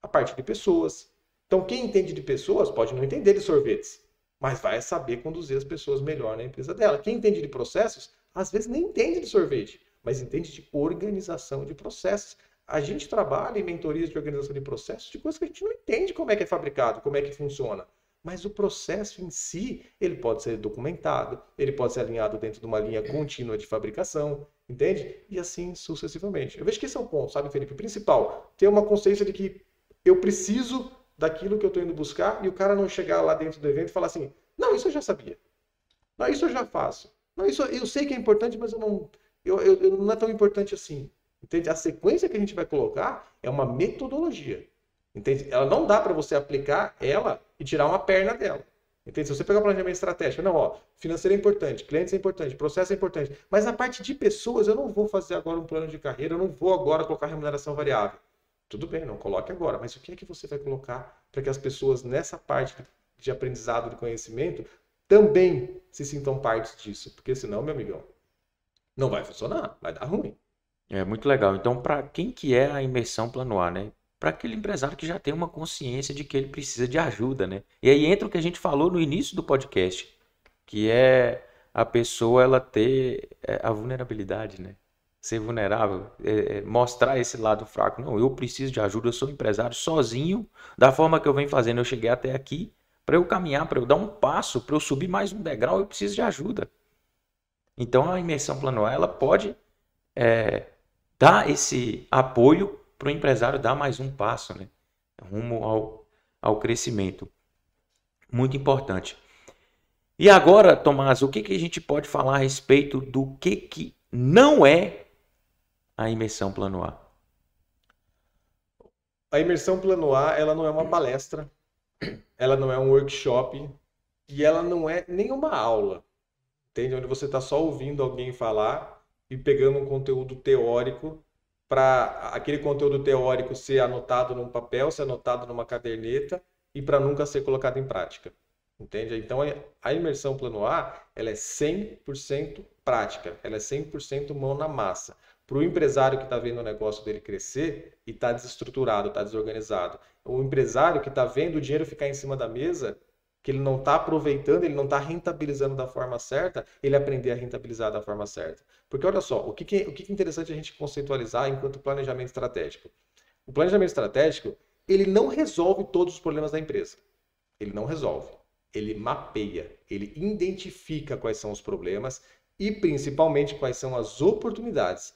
A parte de pessoas. Então, quem entende de pessoas pode não entender de sorvetes, mas vai saber conduzir as pessoas melhor na empresa dela. Quem entende de processos, às vezes nem entende de sorvete, mas entende de organização de processos. A gente trabalha em mentorias de organização de processos de coisas que a gente não entende como é que é fabricado, como é que funciona. Mas o processo em si, ele pode ser documentado, ele pode ser alinhado dentro de uma linha contínua de fabricação, entende? E assim sucessivamente. Eu vejo que esse é o ponto, sabe, Felipe? O principal, ter uma consciência de que eu preciso daquilo que eu estou indo buscar e o cara não chegar lá dentro do evento e falar assim, não, isso eu já sabia. Não, isso eu já faço. Não, isso eu sei que é importante, mas não é tão importante assim. Entende? A sequência que a gente vai colocar é uma metodologia. Entende? Ela não dá para você aplicar ela e tirar uma perna dela. Entende? Se você pegar o planejamento estratégico, não, ó, financeiro é importante, clientes é importante, processo é importante, mas na parte de pessoas eu não vou fazer agora um plano de carreira, eu não vou agora colocar remuneração variável. Tudo bem, não coloque agora, mas o que é que você vai colocar para que as pessoas nessa parte de aprendizado, de conhecimento, também se sintam parte disso? Porque senão, meu amigão, Não vai funcionar, vai dar ruim. É muito legal. Então, para quem que é a imersão plano A, né? Para aquele empresário que já tem uma consciência de que ele precisa de ajuda, né? E aí entra o que a gente falou no início do podcast, que é a pessoa ela ter a vulnerabilidade, né? Ser vulnerável, mostrar esse lado fraco. Não, eu preciso de ajuda, eu sou empresário sozinho, da forma que eu venho fazendo, eu cheguei até aqui, para eu caminhar, para eu dar um passo, para eu subir mais um degrau, eu preciso de ajuda. Então a imersão plano A, ela pode dar esse apoio para o empresário dar mais um passo, né? Rumo ao crescimento. Muito importante. E agora, Tomás, o que a gente pode falar a respeito do que não é a imersão plano A? A imersão plano A, ela não é uma palestra, ela não é um workshop e ela não é nenhuma aula, entende? Onde você está só ouvindo alguém falar e pegando um conteúdo teórico para aquele conteúdo teórico ser anotado num papel, ser anotado numa caderneta e para nunca ser colocado em prática. Entende? Então a imersão plano A, ela é 100% prática, ela é 100% mão na massa. Para o empresário que está vendo o negócio dele crescer e está desestruturado, está desorganizado. O empresário que está vendo o dinheiro ficar em cima da mesa, que ele não está aproveitando, ele não está rentabilizando da forma certa, ele aprender a rentabilizar da forma certa. Porque olha só, o que é interessante a gente conceitualizar enquanto planejamento estratégico? O planejamento estratégico, ele não resolve todos os problemas da empresa. Ele não resolve. Ele mapeia, ele identifica quais são os problemas e principalmente quais são as oportunidades.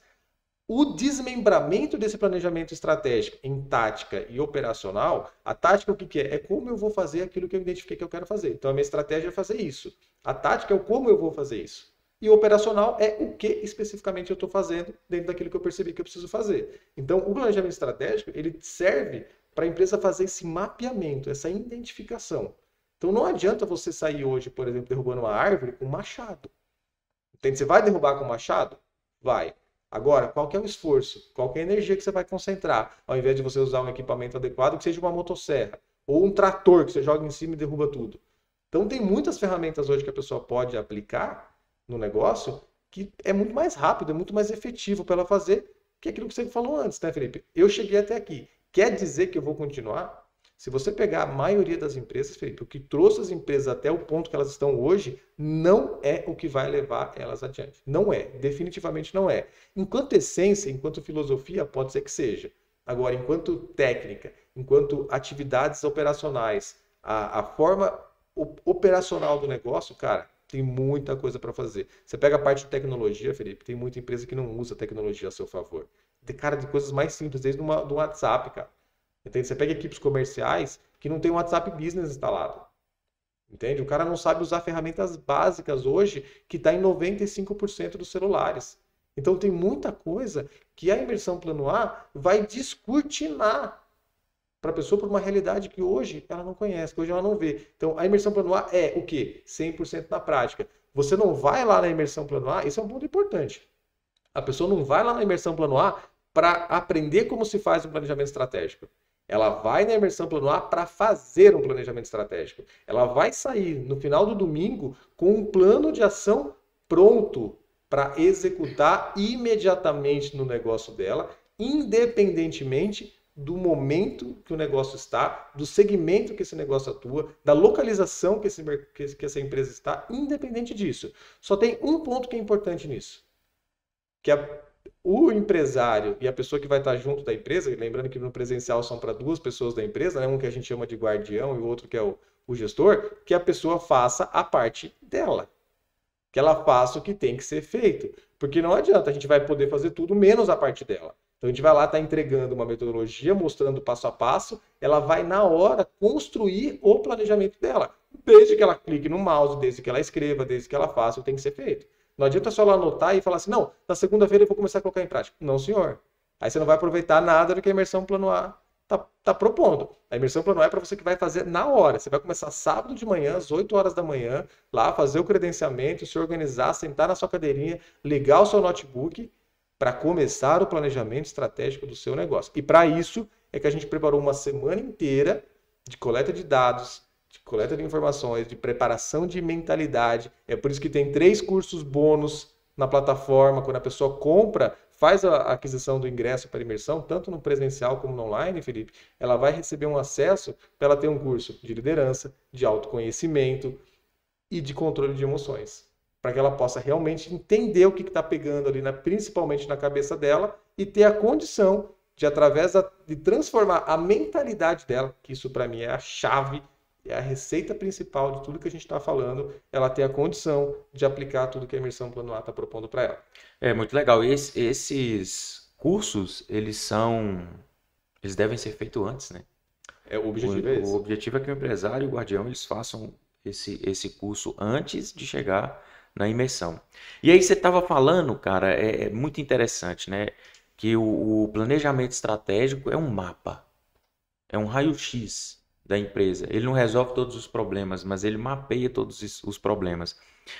O desmembramento desse planejamento estratégico em tática e operacional, a tática o que é? É como eu vou fazer aquilo que eu identifiquei que eu quero fazer. Então a minha estratégia é fazer isso. A tática é o como eu vou fazer isso. E o operacional é o que especificamente eu estou fazendo dentro daquilo que eu percebi que eu preciso fazer. Então o planejamento estratégico ele serve para a empresa fazer esse mapeamento, essa identificação. Então não adianta você sair hoje, por exemplo, derrubando uma árvore com um machado. Entende? Você vai derrubar com um machado? Vai. Agora, qual que é o esforço? Qual que é a energia que você vai concentrar? Ao invés de você usar um equipamento adequado, que seja uma motosserra ou um trator que você joga em cima e derruba tudo. Então tem muitas ferramentas hoje que a pessoa pode aplicar no negócio que é muito mais rápido, é muito mais efetivo para ela fazer que aquilo que você falou antes, né, Felipe? Eu cheguei até aqui. Quer dizer que eu vou continuar? Se você pegar a maioria das empresas, Felipe, o que trouxe as empresas até o ponto que elas estão hoje não é o que vai levar elas adiante. Não é, definitivamente não é. Enquanto essência, enquanto filosofia, pode ser que seja. Agora, enquanto técnica, enquanto atividades operacionais, a forma operacional do negócio, cara, tem muita coisa para fazer. Você pega a parte de tecnologia, Felipe, tem muita empresa que não usa tecnologia a seu favor. Tem cara de coisas mais simples, desde do WhatsApp, cara. Entende? Você pega equipes comerciais que não tem um WhatsApp Business instalado. Entende? O cara não sabe usar ferramentas básicas hoje que está em 95% dos celulares. Então tem muita coisa que a imersão plano A vai descortinar para a pessoa por uma realidade que hoje ela não conhece, que hoje ela não vê. Então a imersão plano A é o quê? 100% na prática. Você não vai lá na imersão plano A, isso é um ponto importante. A pessoa não vai lá na imersão plano A para aprender como se faz um planejamento estratégico. Ela vai na imersão plano A para fazer um planejamento estratégico. Ela vai sair no final do domingo com um plano de ação pronto para executar imediatamente no negócio dela, independentemente do momento que o negócio está, do segmento que esse negócio atua, da localização que essa empresa está, independente disso. Só tem um ponto que é importante nisso, que o empresário e a pessoa que vai estar junto da empresa, lembrando que no presencial são para duas pessoas da empresa, né? Um que a gente chama de guardião e o outro que é o gestor, que a pessoa faça a parte dela. Que ela faça o que tem que ser feito. Porque não adianta, a gente vai poder fazer tudo menos a parte dela. Então a gente vai lá, está entregando uma metodologia, mostrando passo a passo, ela vai na hora construir o planejamento dela. Desde que ela clique no mouse, desde que ela escreva, desde que ela faça o que tem que ser feito. Não adianta só ela anotar e falar assim, não, na segunda-feira eu vou começar a colocar em prática. Não, senhor. Aí você não vai aproveitar nada do que a imersão plano A está propondo. A imersão plano A é para você que vai fazer na hora. Você vai começar sábado de manhã, às 8 horas da manhã, lá fazer o credenciamento, se organizar, sentar na sua cadeirinha, ligar o seu notebook para começar o planejamento estratégico do seu negócio. E para isso é que a gente preparou uma semana inteira de coleta de dados, de coleta de informações, de preparação de mentalidade. É por isso que tem 3 cursos bônus na plataforma, quando a pessoa compra, faz a aquisição do ingresso para imersão, tanto no presencial como no online, Felipe, ela vai receber um acesso para ela ter um curso de liderança, de autoconhecimento e de controle de emoções, para que ela possa realmente entender o que está pegando ali, principalmente na cabeça dela, e ter a condição de, de transformar a mentalidade dela, que isso para mim é a chave, é a receita principal de tudo que a gente está falando, ela ter a condição de aplicar tudo que a imersão Plano A está propondo para ela. É muito legal. Esses cursos, eles devem ser feitos antes, né? O objetivo é esse. O objetivo é que o empresário e o guardião eles façam esse curso antes de chegar na imersão. E aí você estava falando, cara, é muito interessante, né? Que o planejamento estratégico é um mapa, é um raio-x da empresa. Ele não resolve todos os problemas, mas ele mapeia todos os problemas.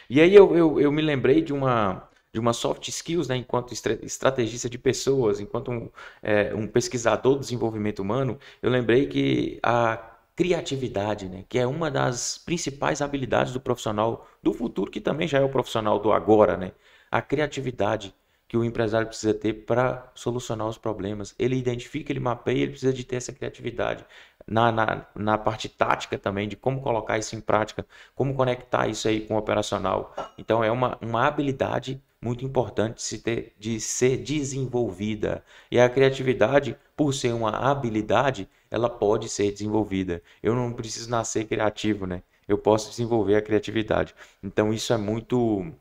E aí eu me lembrei de uma soft skills, né, enquanto estrategista de pessoas, enquanto um pesquisador do desenvolvimento humano, eu lembrei que a criatividade, né, que é uma das principais habilidades do profissional do futuro, que também já é o profissional do agora, né? A criatividade que o empresário precisa ter para solucionar os problemas. Ele identifica, ele mapeia, ele precisa de ter essa criatividade. Na parte tática também, de como colocar isso em prática, como conectar isso aí com o operacional. Então é uma habilidade muito importante de ser desenvolvida. E a criatividade, por ser uma habilidade, ela pode ser desenvolvida. Eu não preciso nascer criativo, né? Eu posso desenvolver a criatividade. Então isso é muito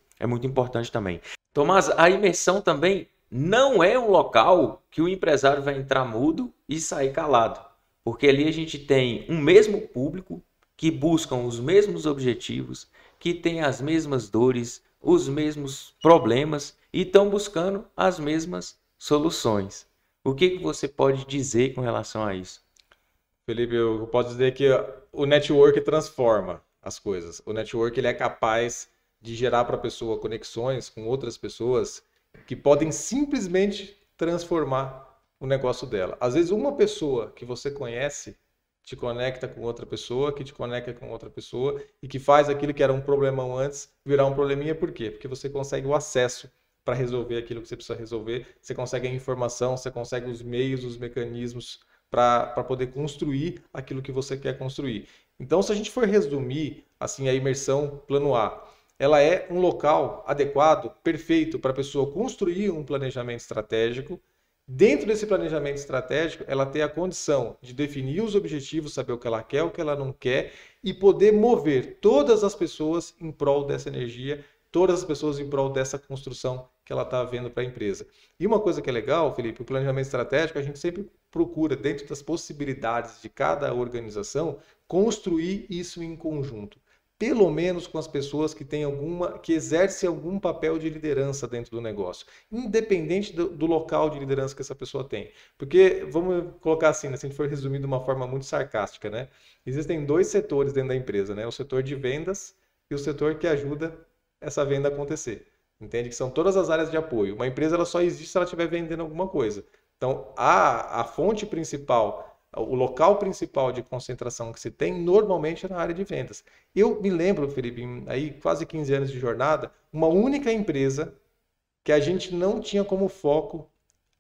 importante também. Tomás, a imersão também não é um local que o empresário vai entrar mudo e sair calado. Porque ali a gente tem um mesmo público que buscam os mesmos objetivos, que tem as mesmas dores, os mesmos problemas e estão buscando as mesmas soluções. O que você pode dizer com relação a isso? Felipe, eu posso dizer que o network transforma as coisas. O network ele é capaz de gerar para a pessoa conexões com outras pessoas que podem simplesmente transformar o negócio dela. Às vezes uma pessoa que você conhece te conecta com outra pessoa, que te conecta com outra pessoa e que faz aquilo que era um problemão antes virar um probleminha. Por quê? Porque você consegue o acesso para resolver aquilo que você precisa resolver, você consegue a informação, você consegue os meios, os mecanismos para poder construir aquilo que você quer construir. Então, se a gente for resumir assim a imersão Plano A, ela é um local adequado, perfeito para a pessoa construir um planejamento estratégico. Dentro desse planejamento estratégico, ela tem a condição de definir os objetivos, saber o que ela quer, o que ela não quer e poder mover todas as pessoas em prol dessa energia, todas as pessoas em prol dessa construção que ela está vendo para a empresa. E uma coisa que é legal, Felipe, o planejamento estratégico, a gente sempre procura, dentro das possibilidades de cada organização, construir isso em conjunto. Pelo menos com as pessoas que que exercem algum papel de liderança dentro do negócio, independente do local de liderança que essa pessoa tem. Porque, vamos colocar assim, né, se a gente for resumir de uma forma muito sarcástica, né? Existem dois setores dentro da empresa, né? O setor de vendas e o setor que ajuda essa venda a acontecer. Entende? Que são todas as áreas de apoio. Uma empresa ela só existe se ela estiver vendendo alguma coisa. Então, a fonte principal, o local principal de concentração que se tem normalmente é na área de vendas. Eu me lembro, Felipe, aí quase 15 anos de jornada, uma única empresa que a gente não tinha como foco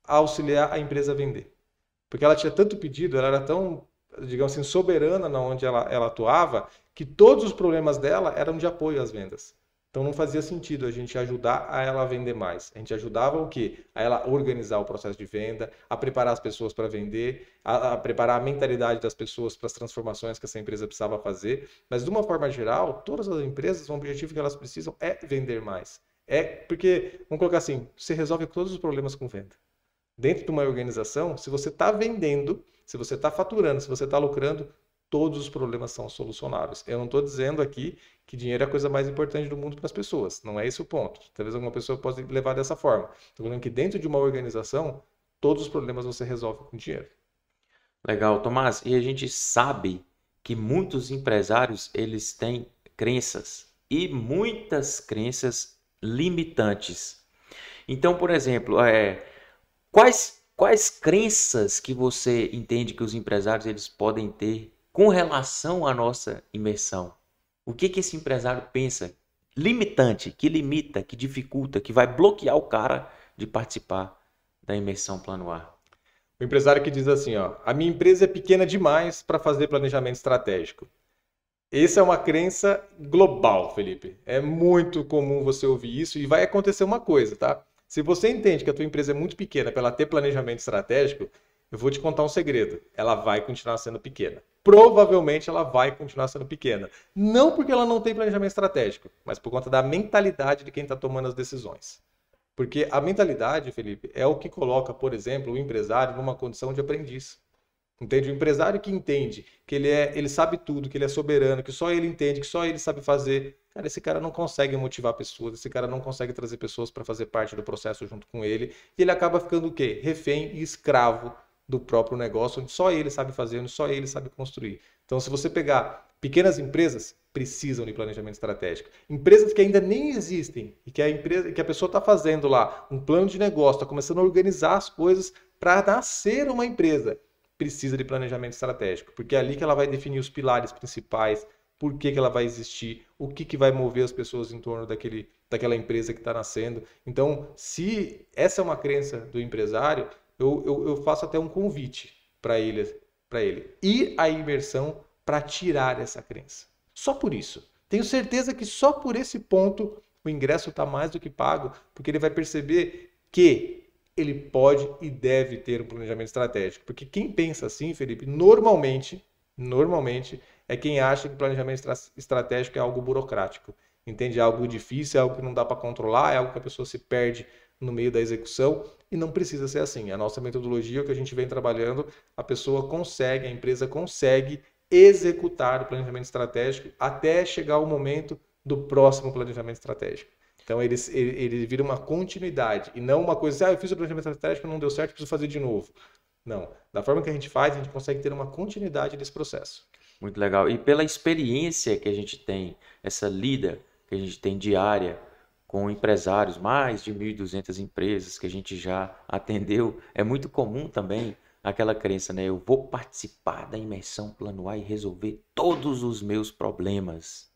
auxiliar a empresa a vender. Porque ela tinha tanto pedido, ela era tão, digamos assim, soberana na onde ela atuava, que todos os problemas dela eram de apoio às vendas. Então não fazia sentido a gente ajudar a ela a vender mais. A gente ajudava o quê? A ela organizar o processo de venda, a preparar as pessoas para vender, a preparar a mentalidade das pessoas para as transformações que essa empresa precisava fazer. Mas de uma forma geral, todas as empresas, o objetivo que elas precisam é vender mais. Porque, vamos colocar assim, você resolve todos os problemas com venda. Dentro de uma organização, se você está vendendo, se você está faturando, se você está lucrando, todos os problemas são solucionáveis. Eu não estou dizendo aqui que dinheiro é a coisa mais importante do mundo para as pessoas. Não é esse o ponto. Talvez alguma pessoa possa levar dessa forma. Estou falando que dentro de uma organização, todos os problemas você resolve com dinheiro. Legal, Tomás. E a gente sabe que muitos empresários eles têm crenças e muitas crenças limitantes. Então, por exemplo, quais crenças que você entende que os empresários eles podem ter com relação à nossa imersão? O que esse empresário pensa limitante, que limita, que dificulta, que vai bloquear o cara de participar da imersão Plano A? O empresário que diz assim, ó, a minha empresa é pequena demais para fazer planejamento estratégico. Essa é uma crença global, Felipe. É muito comum você ouvir isso e vai acontecer uma coisa, tá? Se você entende que a tua empresa é muito pequena para ela ter planejamento estratégico, eu vou te contar um segredo. Ela vai continuar sendo pequena. Provavelmente ela vai continuar sendo pequena. Não porque ela não tem planejamento estratégico, mas por conta da mentalidade de quem está tomando as decisões. Porque a mentalidade, Felipe, é o que coloca, por exemplo, o empresário numa condição de aprendiz. Entende? O empresário que entende que ele sabe tudo, que ele é soberano, que só ele entende, que só ele sabe fazer. Cara, esse cara não consegue motivar pessoas, esse cara não consegue trazer pessoas para fazer parte do processo junto com ele. E ele acaba ficando o quê? Refém e escravo do próprio negócio, onde só ele sabe fazer, onde só ele sabe construir. Então, se você pegar pequenas empresas, precisam de planejamento estratégico. Empresas que ainda nem existem e que a pessoa está fazendo lá um plano de negócio, está começando a organizar as coisas para nascer uma empresa, precisa de planejamento estratégico, porque é ali que ela vai definir os pilares principais, por que ela vai existir, o que vai mover as pessoas em torno daquela empresa que está nascendo. Então, se essa é uma crença do empresário, eu faço até um convite para ele ir à imersão para tirar essa crença. Só por isso. Tenho certeza que só por esse ponto o ingresso está mais do que pago, porque ele vai perceber que ele pode e deve ter um planejamento estratégico. Porque quem pensa assim, Felipe, normalmente é quem acha que planejamento estratégico é algo burocrático. Entende? É algo difícil, é algo que não dá para controlar, é algo que a pessoa se perde no meio da execução e não precisa ser assim. A nossa metodologia, o que a gente vem trabalhando, a pessoa consegue, a empresa consegue executar o planejamento estratégico até chegar o momento do próximo planejamento estratégico. Então, ele vira uma continuidade e não uma coisa assim, eu fiz o planejamento estratégico, não deu certo, preciso fazer de novo. Não. Da forma que a gente faz, a gente consegue ter uma continuidade desse processo. Muito legal. E pela experiência que a gente tem, essa lida que a gente tem diária com empresários, mais de 1.200 empresas que a gente já atendeu, é muito comum também aquela crença, né? Eu vou participar da imersão Plano A e resolver todos os meus problemas.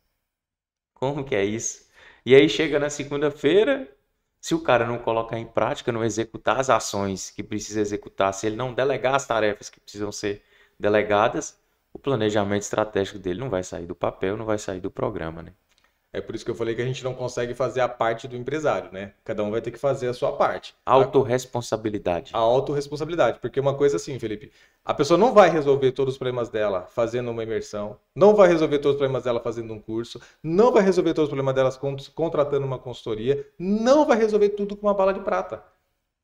Como que é isso? E aí chega na segunda-feira, se o cara não colocar em prática, não executar as ações que precisa executar, se ele não delegar as tarefas que precisam ser delegadas, o planejamento estratégico dele não vai sair do papel, não vai sair do programa, né? É por isso que eu falei que a gente não consegue fazer a parte do empresário, né? Cada um vai ter que fazer a sua parte. Autorresponsabilidade. A autorresponsabilidade. Porque uma coisa assim, Felipe, a pessoa não vai resolver todos os problemas dela fazendo uma imersão, não vai resolver todos os problemas dela fazendo um curso, não vai resolver todos os problemas delas contratando uma consultoria, não vai resolver tudo com uma bala de prata.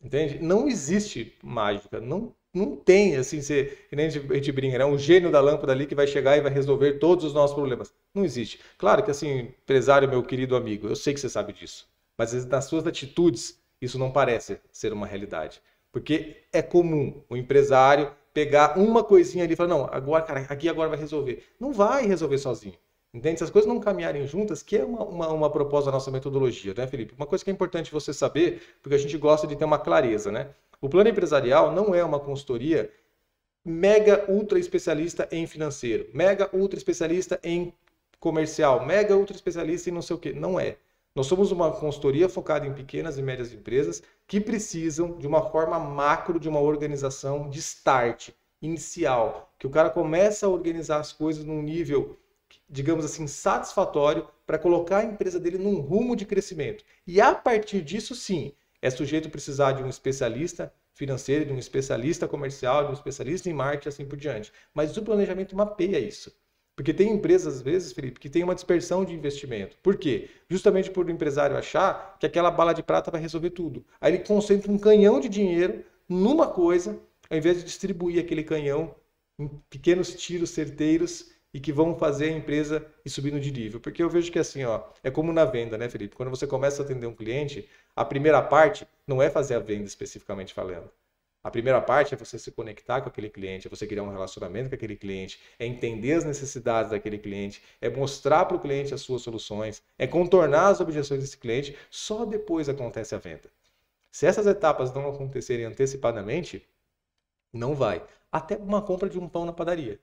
Entende? Não existe mágica, não tem, assim, que nem a gente brinca, né? Um gênio da lâmpada ali que vai chegar e vai resolver todos os nossos problemas. Não existe. Claro que, assim, empresário, meu querido amigo, eu sei que você sabe disso. Mas nas suas atitudes, isso não parece ser uma realidade. Porque é comum o empresário pegar uma coisinha ali e falar, não, agora, cara, aqui agora vai resolver. Não vai resolver sozinho. Entende? Se as coisas não caminharem juntas, que é uma proposta da nossa metodologia, né, Felipe? Uma coisa que é importante você saber, porque a gente gosta de ter uma clareza, né? O plano empresarial não é uma consultoria mega ultra especialista em financeiro, mega ultra especialista em comercial, mega ultra especialista em não sei o quê. Não é. Nós somos uma consultoria focada em pequenas e médias empresas que precisam de uma forma macro de uma organização de start, inicial, que o cara começa a organizar as coisas num nível, digamos assim, satisfatório para colocar a empresa dele num rumo de crescimento. E a partir disso, sim, é sujeito a precisar de um especialista financeiro, de um especialista comercial, de um especialista em marketing, assim por diante. Mas o planejamento mapeia isso. Porque tem empresas, às vezes, Felipe, que tem uma dispersão de investimento. Por quê? Justamente por o empresário achar que aquela bala de prata vai resolver tudo. Aí ele concentra um canhão de dinheiro numa coisa, ao invés de distribuir aquele canhão em pequenos tiros certeiros e que vão fazer a empresa ir subindo de nível. Porque eu vejo que assim, ó, é como na venda, né, Felipe? Quando você começa a atender um cliente, a primeira parte não é fazer a venda especificamente falando. A primeira parte é você se conectar com aquele cliente, é você criar um relacionamento com aquele cliente, é entender as necessidades daquele cliente, é mostrar para o cliente as suas soluções, é contornar as objeções desse cliente, só depois acontece a venda. Se essas etapas não acontecerem antecipadamente, não vai. Até uma compra de um pão na padaria.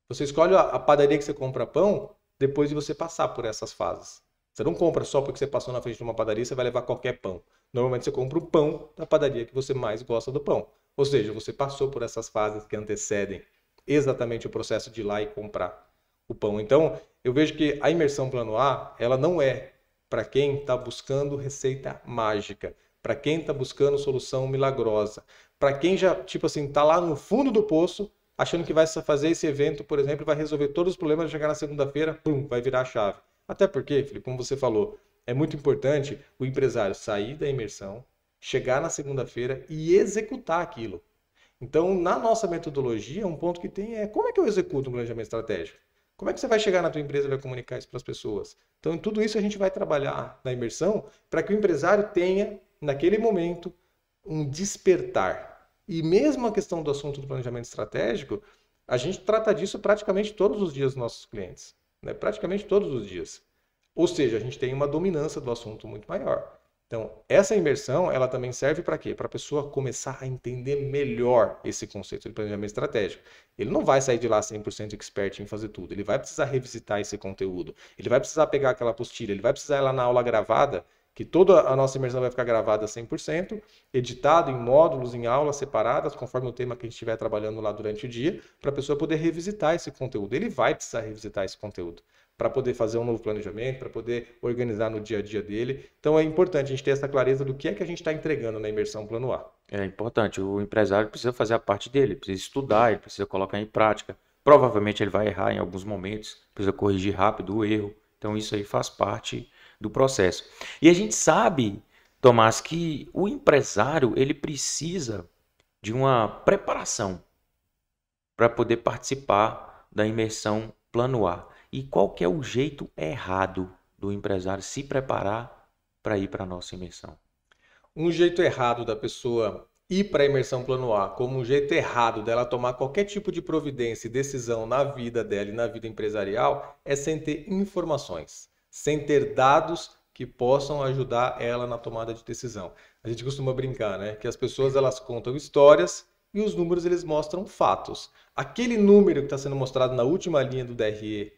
Você escolhe a padaria que você compra pão depois de você passar por essas fases. Você não compra só porque você passou na frente de uma padaria, você vai levar qualquer pão. Normalmente você compra o pão da padaria que você mais gosta do pão. Ou seja, você passou por essas fases que antecedem exatamente o processo de ir lá e comprar o pão. Então, eu vejo que a imersão plano A, ela não é para quem está buscando receita mágica, para quem está buscando solução milagrosa, para quem já, tipo assim, está lá no fundo do poço, achando que vai fazer esse evento, por exemplo, vai resolver todos os problemas, chegar na segunda-feira, pum, vai virar a chave. Até porque, Felipe, como você falou, é muito importante o empresário sair da imersão, chegar na segunda-feira e executar aquilo. Então, na nossa metodologia, um ponto que tem é como é que eu executo um planejamento estratégico? Como é que você vai chegar na tua empresa e vai comunicar isso para as pessoas? Então, tudo isso a gente vai trabalhar na imersão para que o empresário tenha, naquele momento, um despertar. E mesmo a questão do assunto do planejamento estratégico, a gente trata disso praticamente todos os dias dos nossos clientes, né? Praticamente todos os dias. Ou seja, a gente tem uma dominância do assunto muito maior. Então, essa imersão, ela também serve para quê? Para a pessoa começar a entender melhor esse conceito de planejamento estratégico. Ele não vai sair de lá 100% expert em fazer tudo. Ele vai precisar revisitar esse conteúdo. Ele vai precisar pegar aquela apostila. Ele vai precisar ir lá na aula gravada, que toda a nossa imersão vai ficar gravada 100%, editado em módulos, em aulas separadas, conforme o tema que a gente estiver trabalhando lá durante o dia, para a pessoa poder revisitar esse conteúdo. Ele vai precisar revisitar esse conteúdo para poder fazer um novo planejamento, para poder organizar no dia a dia dele. Então é importante a gente ter essa clareza do que é que a gente está entregando na imersão plano A. É importante, o empresário precisa fazer a parte dele, precisa estudar, ele precisa colocar em prática. Provavelmente ele vai errar em alguns momentos, precisa corrigir rápido o erro. Então isso aí faz parte do processo. E a gente sabe, Tomás, que o empresário ele precisa de uma preparação para poder participar da imersão plano A. E qual que é o jeito errado do empresário se preparar para ir para a nossa imersão? Um jeito errado da pessoa ir para a imersão plano A, como um jeito errado dela tomar qualquer tipo de providência e decisão na vida dela e na vida empresarial, é sem ter informações, sem ter dados que possam ajudar ela na tomada de decisão. A gente costuma brincar, né? Que as pessoas elas contam histórias e os números eles mostram fatos. Aquele número que está sendo mostrado na última linha do DRE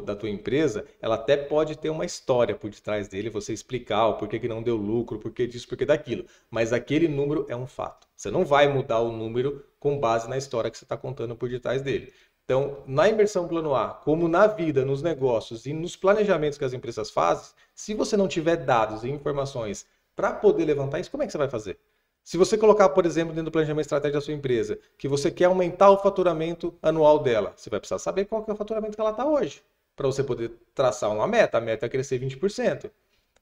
da tua empresa, ela até pode ter uma história por detrás dele, você explicar o porquê que não deu lucro, porquê disso, porquê daquilo. Mas aquele número é um fato. Você não vai mudar o número com base na história que você está contando por detrás dele. Então, na imersão plano A, como na vida, nos negócios e nos planejamentos que as empresas fazem, se você não tiver dados e informações para poder levantar isso, como é que você vai fazer? Se você colocar, por exemplo, dentro do planejamento estratégico da sua empresa, que você quer aumentar o faturamento anual dela, você vai precisar saber qual que é o faturamento que ela está hoje, para você poder traçar uma meta. A meta é crescer 20%.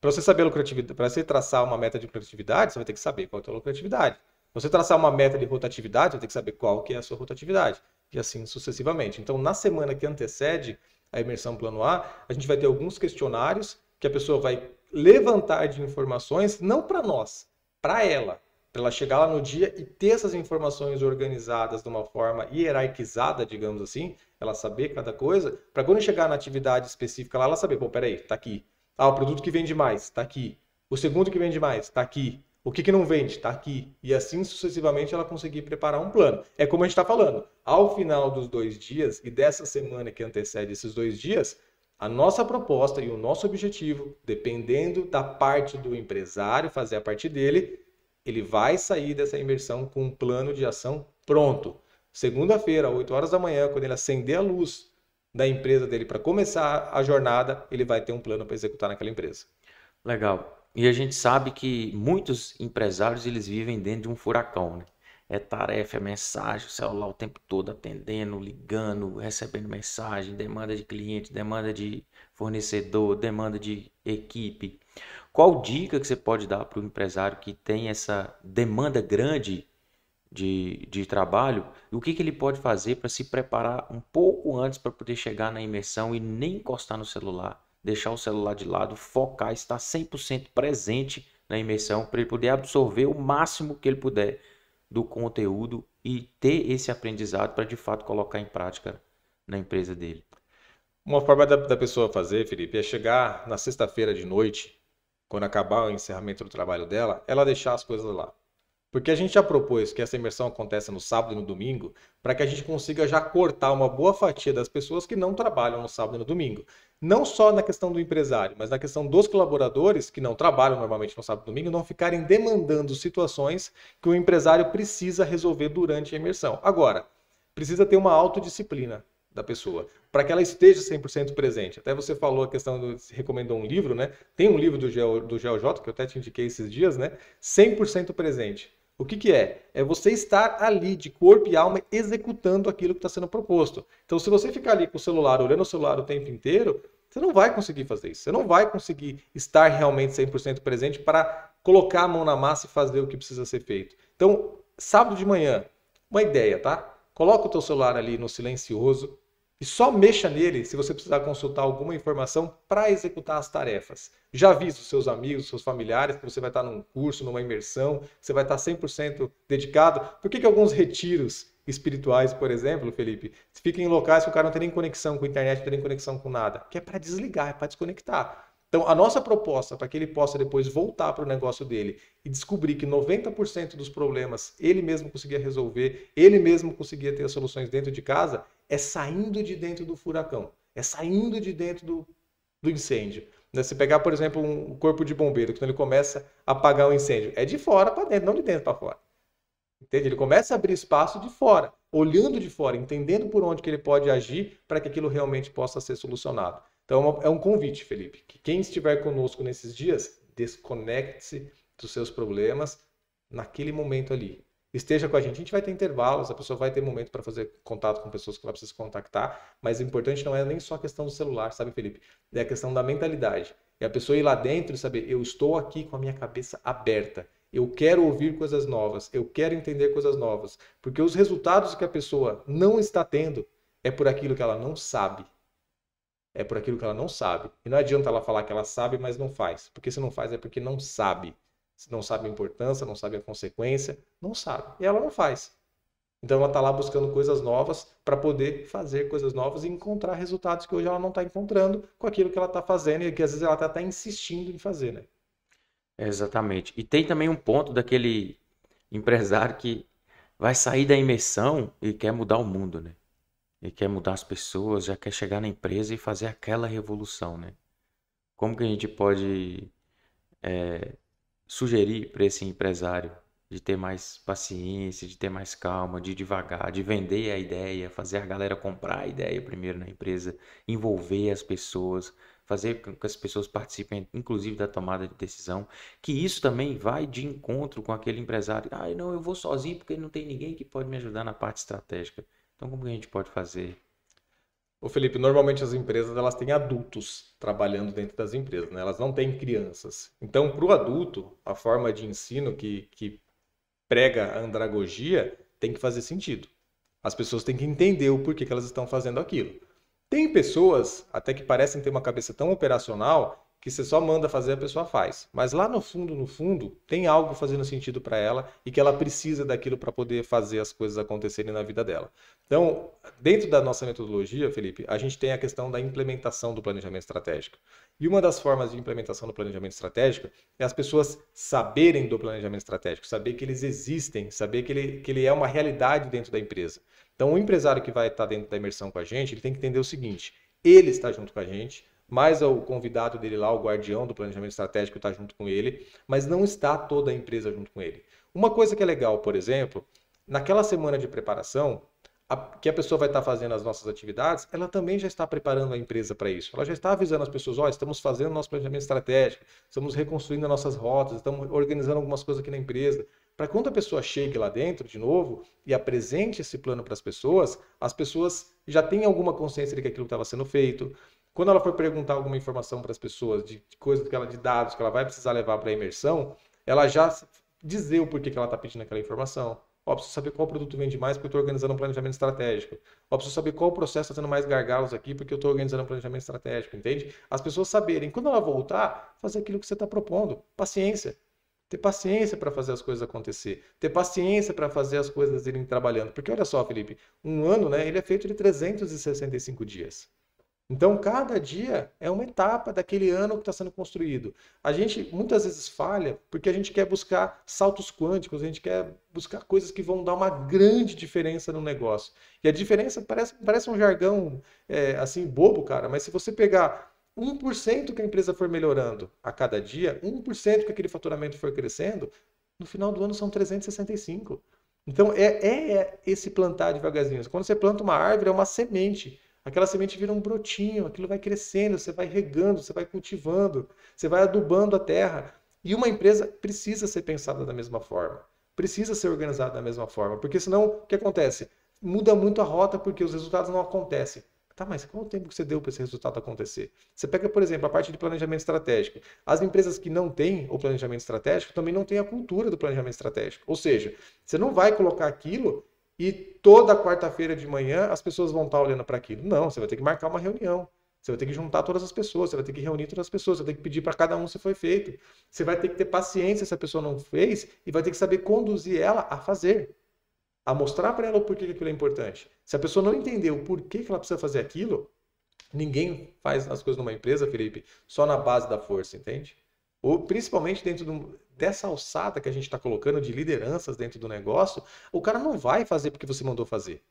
Para você saber a lucratividade, para você traçar uma meta de lucratividade, você vai ter que saber qual é a sua lucratividade. Para você traçar uma meta de rotatividade, você vai ter que saber qual que é a sua rotatividade. E assim sucessivamente. Então, na semana que antecede a imersão plano A, a gente vai ter alguns questionários que a pessoa vai levantar de informações, não para nós, para ela chegar lá no dia e ter essas informações organizadas de uma forma hierarquizada, digamos assim, ela saber cada coisa, para quando chegar na atividade específica lá, ela saber, pô, peraí, tá aqui. Ah, o produto que vende mais, tá aqui. O segundo que vende mais, tá aqui. O que não vende, tá aqui. E assim sucessivamente ela conseguir preparar um plano. É como a gente está falando, ao final dos 2 dias e dessa semana que antecede esses 2 dias, a nossa proposta e o nosso objetivo, dependendo da parte do empresário, fazer a parte dele, ele vai sair dessa imersão com um plano de ação pronto. Segunda-feira, 8 horas da manhã, quando ele acender a luz da empresa dele para começar a jornada, ele vai ter um plano para executar naquela empresa. Legal. E a gente sabe que muitos empresários eles vivem dentro de um furacão, né? É tarefa, é mensagem, o celular o tempo todo atendendo, ligando, recebendo mensagem, demanda de cliente, demanda de fornecedor, demanda de equipe. Qual dica que você pode dar para o empresário que tem essa demanda grande de trabalho? E o que ele pode fazer para se preparar um pouco antes para poder chegar na imersão e nem encostar no celular, deixar o celular de lado, focar, estar 100% presente na imersão para ele poder absorver o máximo que ele puder do conteúdo e ter esse aprendizado para de fato colocar em prática na empresa dele? Uma forma da pessoa fazer, Felipe, é chegar na sexta-feira de noite, quando acabar o encerramento do trabalho dela, ela deixar as coisas lá. Porque a gente já propôs que essa imersão aconteça no sábado e no domingo, para que a gente consiga já cortar uma boa fatia das pessoas que não trabalham no sábado e no domingo. Não só na questão do empresário, mas na questão dos colaboradores que não trabalham normalmente no sábado e domingo, não ficarem demandando situações que o empresário precisa resolver durante a imersão. Agora, precisa ter uma autodisciplina da pessoa, para que ela esteja 100% presente. Até você falou a questão, você recomendou um livro, né? Tem um livro do GeoJ, que eu até te indiquei esses dias, né? 100% presente. O que que é? É você estar ali de corpo e alma executando aquilo que está sendo proposto. Então, se você ficar ali com o celular, olhando o celular o tempo inteiro, você não vai conseguir fazer isso. Você não vai conseguir estar realmente 100% presente para colocar a mão na massa e fazer o que precisa ser feito. Então, sábado de manhã, uma ideia, tá? Coloca o teu celular ali no silencioso e só mexa nele se você precisar consultar alguma informação para executar as tarefas. Já avisa os seus amigos, seus familiares que você vai estar num curso, numa imersão, que você vai estar 100% dedicado. Por que alguns retiros espirituais, por exemplo, Felipe, fiquem em locais que o cara não tem nem conexão com a internet, não tem nem conexão com nada? Que é para desligar, é para desconectar. Então, a nossa proposta para que ele possa depois voltar para o negócio dele e descobrir que 90% dos problemas ele mesmo conseguia resolver, ele mesmo conseguia ter as soluções dentro de casa, é saindo de dentro do furacão, é saindo de dentro do incêndio. Se pegar, por exemplo, um corpo de bombeiro, quando ele começa a apagar um incêndio, é de fora para dentro, não de dentro para fora. Entende? Ele começa a abrir espaço de fora, olhando de fora, entendendo por onde que ele pode agir para que aquilo realmente possa ser solucionado. Então é um convite, Felipe, que quem estiver conosco nesses dias, desconecte-se dos seus problemas naquele momento ali. Esteja com a gente vai ter intervalos, a pessoa vai ter momento para fazer contato com pessoas que ela precisa contactar, mas o importante não é nem só a questão do celular, sabe, Felipe? É a questão da mentalidade. É a pessoa ir lá dentro e saber, eu estou aqui com a minha cabeça aberta. Eu quero ouvir coisas novas, eu quero entender coisas novas. Porque os resultados que a pessoa não está tendo é por aquilo que ela não sabe. É por aquilo que ela não sabe. E não adianta ela falar que ela sabe, mas não faz. Porque se não faz é porque não sabe. Se não sabe a importância, não sabe a consequência, não sabe. E ela não faz. Então ela está lá buscando coisas novas para poder fazer coisas novas e encontrar resultados que hoje ela não está encontrando com aquilo que ela está fazendo e que às vezes ela está insistindo em fazer, né? Exatamente. E tem também um ponto daquele empresário que vai sair da imersão e quer mudar o mundo, né? Ele quer mudar as pessoas, já quer chegar na empresa e fazer aquela revolução, né? Como que a gente pode sugerir para esse empresário de ter mais paciência, de ter mais calma, de devagar, de vender a ideia, fazer a galera comprar a ideia primeiro na empresa, envolver as pessoas, fazer com que as pessoas participem, inclusive, da tomada de decisão, que isso também vai de encontro com aquele empresário. Ah, não, eu vou sozinho porque não tem ninguém que pode me ajudar na parte estratégica. Então, como que a gente pode fazer? Ô Felipe, normalmente as empresas elas têm adultos trabalhando dentro das empresas, né? Elas não têm crianças. Então, para o adulto, a forma de ensino que prega a andragogia tem que fazer sentido. As pessoas têm que entender o porquê que elas estão fazendo aquilo. Tem pessoas até que parecem ter uma cabeça tão operacional que você só manda fazer, a pessoa faz. Mas lá no fundo, tem algo fazendo sentido para ela e que ela precisa daquilo para poder fazer as coisas acontecerem na vida dela. Então, dentro da nossa metodologia, Felipe, a gente tem a questão da implementação do planejamento estratégico. E uma das formas de implementação do planejamento estratégico é as pessoas saberem do planejamento estratégico, saber que eles existem, saber que ele é uma realidade dentro da empresa. Então, o empresário que vai estar dentro da imersão com a gente, ele tem que entender o seguinte, ele está junto com a gente, mas o convidado dele lá, o guardião do planejamento estratégico, está junto com ele, mas não está toda a empresa junto com ele. Uma coisa que é legal, por exemplo, naquela semana de preparação, que a pessoa vai estar fazendo as nossas atividades, ela também já está preparando a empresa para isso. Ela já está avisando as pessoas, ó, estamos fazendo nosso planejamento estratégico, estamos reconstruindo as nossas rotas, estamos organizando algumas coisas aqui na empresa. Para quando a pessoa chegue lá dentro, de novo, e apresente esse plano para as pessoas já têm alguma consciência de que aquilo estava sendo feito. Quando ela for perguntar alguma informação para as pessoas, de coisas de dados que ela vai precisar levar para a imersão, ela já dizer o porquê que ela está pedindo aquela informação. Ó, preciso saber qual produto vende mais porque eu estou organizando um planejamento estratégico. Ó, preciso saber qual processo está tendo mais gargalos aqui porque eu estou organizando um planejamento estratégico, entende? As pessoas saberem. Quando ela voltar, fazer aquilo que você está propondo. Paciência. Ter paciência para fazer as coisas acontecer. Ter paciência para fazer as coisas irem trabalhando. Porque olha só, Felipe, um ano, né, ele é feito de 365 dias. Então, cada dia é uma etapa daquele ano que está sendo construído. A gente muitas vezes falha porque a gente quer buscar saltos quânticos, a gente quer buscar coisas que vão dar uma grande diferença no negócio. E a diferença parece um jargão assim bobo, cara, mas se você pegar 1% que a empresa for melhorando a cada dia, 1% que aquele faturamento for crescendo, no final do ano são 365. Então, é esse plantar devagarzinho. Quando você planta uma árvore, é uma semente. Aquela semente vira um brotinho, aquilo vai crescendo, você vai regando, você vai cultivando, você vai adubando a terra. E uma empresa precisa ser pensada da mesma forma, precisa ser organizada da mesma forma, porque senão o que acontece? Muda muito a rota porque os resultados não acontecem. Tá, mas qual o tempo que você deu para esse resultado acontecer? Você pega, por exemplo, a parte de planejamento estratégico. As empresas que não têm o planejamento estratégico também não têm a cultura do planejamento estratégico. Ou seja, você não vai colocar aquilo e toda quarta-feira de manhã as pessoas vão estar olhando para aquilo. Não, você vai ter que marcar uma reunião. Você vai ter que juntar todas as pessoas, você vai ter que reunir todas as pessoas, você vai ter que pedir para cada um se foi feito. Você vai ter que ter paciência se a pessoa não fez e vai ter que saber conduzir ela a fazer, a mostrar para ela o porquê que aquilo é importante. Se a pessoa não entender o porquê que ela precisa fazer aquilo, ninguém faz as coisas numa empresa, Felipe, só na base da força, entende? Ou principalmente dessa alçada que a gente está colocando de lideranças dentro do negócio, o cara não vai fazer porque você mandou fazer.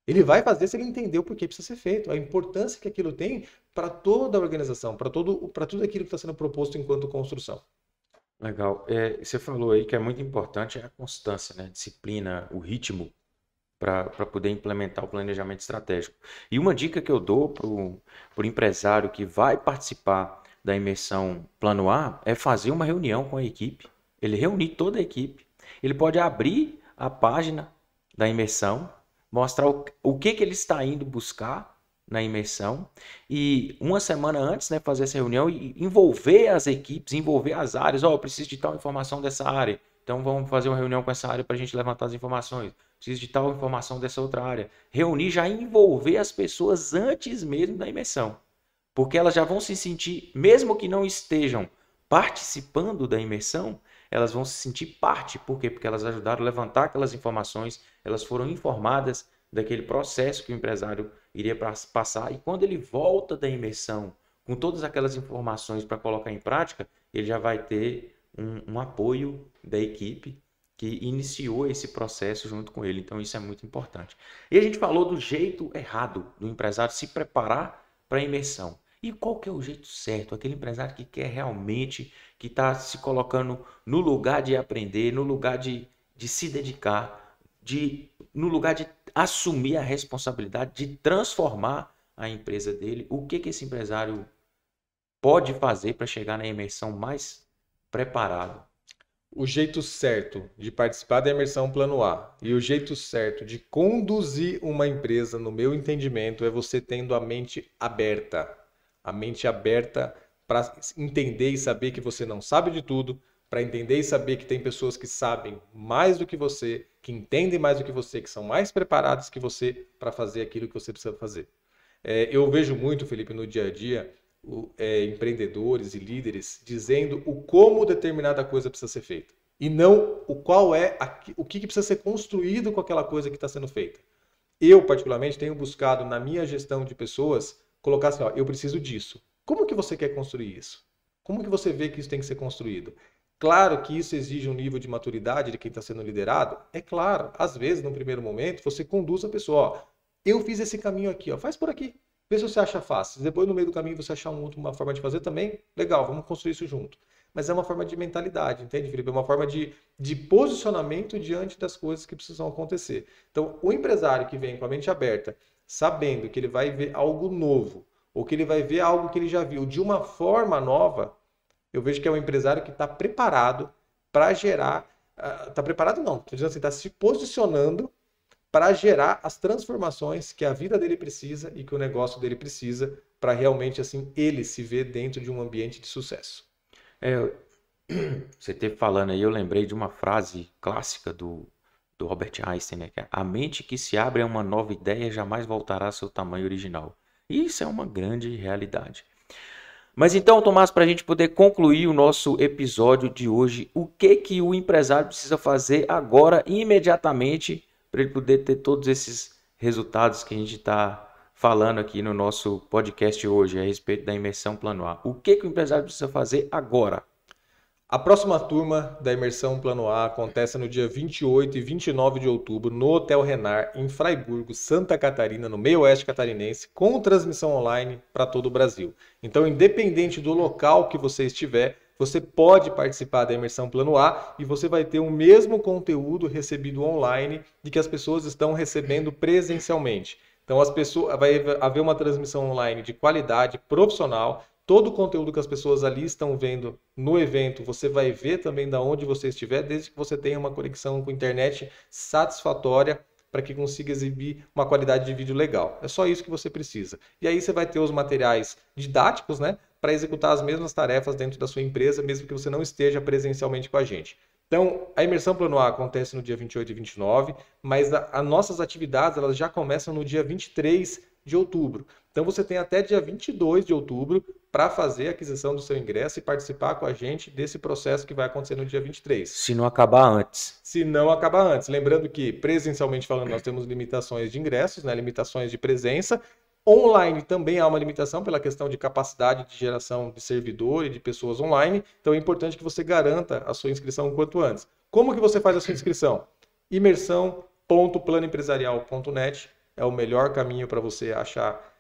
Ele vai fazer se ele entender o porquê precisa ser feito, a importância que aquilo tem para toda a organização, para tudo aquilo que está sendo proposto enquanto construção. Legal. Você falou aí que é muito importante a constância, né? Disciplina, o ritmo para poder implementar o planejamento estratégico. E uma dica que eu dou para o empresário que vai participar da imersão Plano A é fazer uma reunião com a equipe. Ele reunir toda a equipe. Ele pode abrir a página da imersão, mostrar o que ele está indo buscar na imersão e uma semana antes, né, fazer essa reunião e envolver as equipes, envolver as áreas. Eu preciso de tal informação dessa área, então vamos fazer uma reunião com essa área para a gente levantar as informações. Preciso de tal informação dessa outra área. Reunir, já envolver as pessoas antes mesmo da imersão, porque elas já vão se sentir, mesmo que não estejam participando da imersão, elas vão se sentir parte. Por quê? Porque elas ajudaram a levantar aquelas informações, elas foram informadas daquele processo que o empresário iria passar, e quando ele volta da imersão com todas aquelas informações para colocar em prática, ele já vai ter um apoio da equipe que iniciou esse processo junto com ele. Então isso é muito importante. E a gente falou do jeito errado do empresário se preparar para a imersão. E qual que é o jeito certo? Aquele empresário que quer realmente, que está se colocando no lugar de aprender, no lugar de se dedicar, no lugar de assumir a responsabilidade de transformar a empresa dele. O que esse empresário pode fazer para chegar na imersão mais preparado? O jeito certo de participar da imersão Plano A e o jeito certo de conduzir uma empresa, no meu entendimento, é você tendo a mente aberta. A mente aberta para entender e saber que você não sabe de tudo, para entender e saber que tem pessoas que sabem mais do que você, que entendem mais do que você, que são mais preparadas que você para fazer aquilo que você precisa fazer. Eu vejo muito, Felipe, no dia a dia, empreendedores e líderes dizendo o como determinada coisa precisa ser feita e não o que precisa ser construído com aquela coisa que está sendo feita. Eu, particularmente, tenho buscado na minha gestão de pessoas colocar assim, ó, eu preciso disso. Como que você quer construir isso? Como que você vê que isso tem que ser construído? Claro que isso exige um nível de maturidade de quem está sendo liderado. É claro, às vezes, no primeiro momento, você conduz a pessoa, ó, eu fiz esse caminho aqui, ó, faz por aqui. Vê se você acha fácil. Depois, no meio do caminho, você achar uma forma de fazer também, legal, vamos construir isso junto. Mas é uma forma de mentalidade, entende, Felipe? É uma forma de posicionamento diante das coisas que precisam acontecer. Então, o empresário que vem com a mente aberta, sabendo que ele vai ver algo novo, ou que ele vai ver algo que ele já viu de uma forma nova, eu vejo que é um empresário que está preparado para gerar. Está preparado não, estou dizendo assim, está se posicionando para gerar as transformações que a vida dele precisa e que o negócio dele precisa para realmente assim ele se ver dentro de um ambiente de sucesso. Você esteve falando aí, eu lembrei de uma frase clássica do Albert Einstein, né? Que é, a mente que se abre a uma nova ideia jamais voltará ao seu tamanho original. E isso é uma grande realidade. Mas então, Tomás, para a gente poder concluir o nosso episódio de hoje, o que o empresário precisa fazer agora, imediatamente, para ele poder ter todos esses resultados que a gente está falando aqui no nosso podcast hoje a respeito da imersão Plano A. O que o empresário precisa fazer agora? A próxima turma da Imersão Plano A acontece no dia 28 e 29 de outubro no Hotel Renar, em Fraiburgo, Santa Catarina, no meio oeste catarinense, com transmissão online para todo o Brasil. Então, independente do local que você estiver, você pode participar da Imersão Plano A e você vai ter o mesmo conteúdo recebido online de que as pessoas estão recebendo presencialmente. Então, vai haver uma transmissão online de qualidade profissional. Todo o conteúdo que as pessoas ali estão vendo no evento, você vai ver também da onde você estiver, desde que você tenha uma conexão com a internet satisfatória para que consiga exibir uma qualidade de vídeo legal. É só isso que você precisa. E aí você vai ter os materiais didáticos, né, para executar as mesmas tarefas dentro da sua empresa, mesmo que você não esteja presencialmente com a gente. Então, a Imersão Plano A acontece no dia 28 e 29, mas as nossas atividades elas já começam no dia 23 de outubro. Então, você tem até dia 22 de outubro para fazer a aquisição do seu ingresso e participar com a gente desse processo que vai acontecer no dia 23. Se não acabar antes. Se não acabar antes. Lembrando que, presencialmente falando, nós temos limitações de ingressos, né? Limitações de presença. Online também há uma limitação pela questão de capacidade de geração de servidor e de pessoas online. Então é importante que você garanta a sua inscrição o quanto antes. Como que você faz a sua inscrição? Imersão.planoempresarial.net é o melhor caminho para você achar,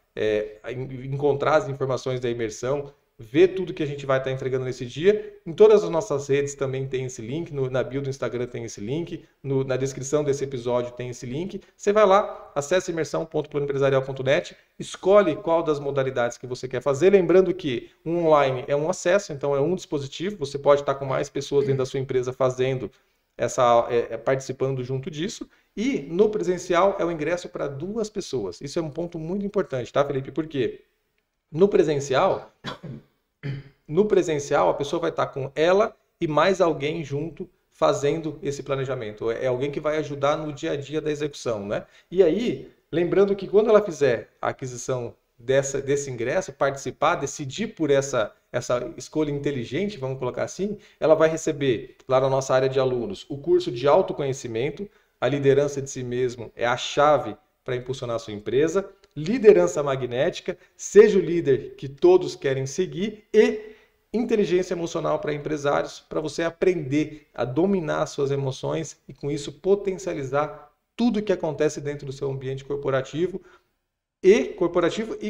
encontrar as informações da imersão, ver tudo que a gente vai estar entregando nesse dia. Em todas as nossas redes também tem esse link, na bio do Instagram tem esse link, na descrição desse episódio tem esse link. Você vai lá, acessa imersão.planoempresarial.net, escolhe qual das modalidades que você quer fazer, lembrando que um online é um acesso, então é um dispositivo, você pode estar com mais pessoas dentro da sua empresa fazendo participando junto disso, e no presencial é o ingresso para 2 pessoas. Isso é um ponto muito importante, tá, Felipe? Porque no presencial a pessoa vai estar com ela e mais alguém junto fazendo esse planejamento. É alguém que vai ajudar no dia a dia da execução, né? E aí, lembrando que quando ela fizer a aquisição desse ingresso, participar, decidir por essa escolha inteligente, vamos colocar assim, ela vai receber lá na nossa área de alunos o curso de autoconhecimento, a liderança de si mesmo é a chave para impulsionar a sua empresa, liderança magnética, seja o líder que todos querem seguir, e inteligência emocional para empresários, para você aprender a dominar as suas emoções e com isso potencializar tudo que acontece dentro do seu ambiente corporativo e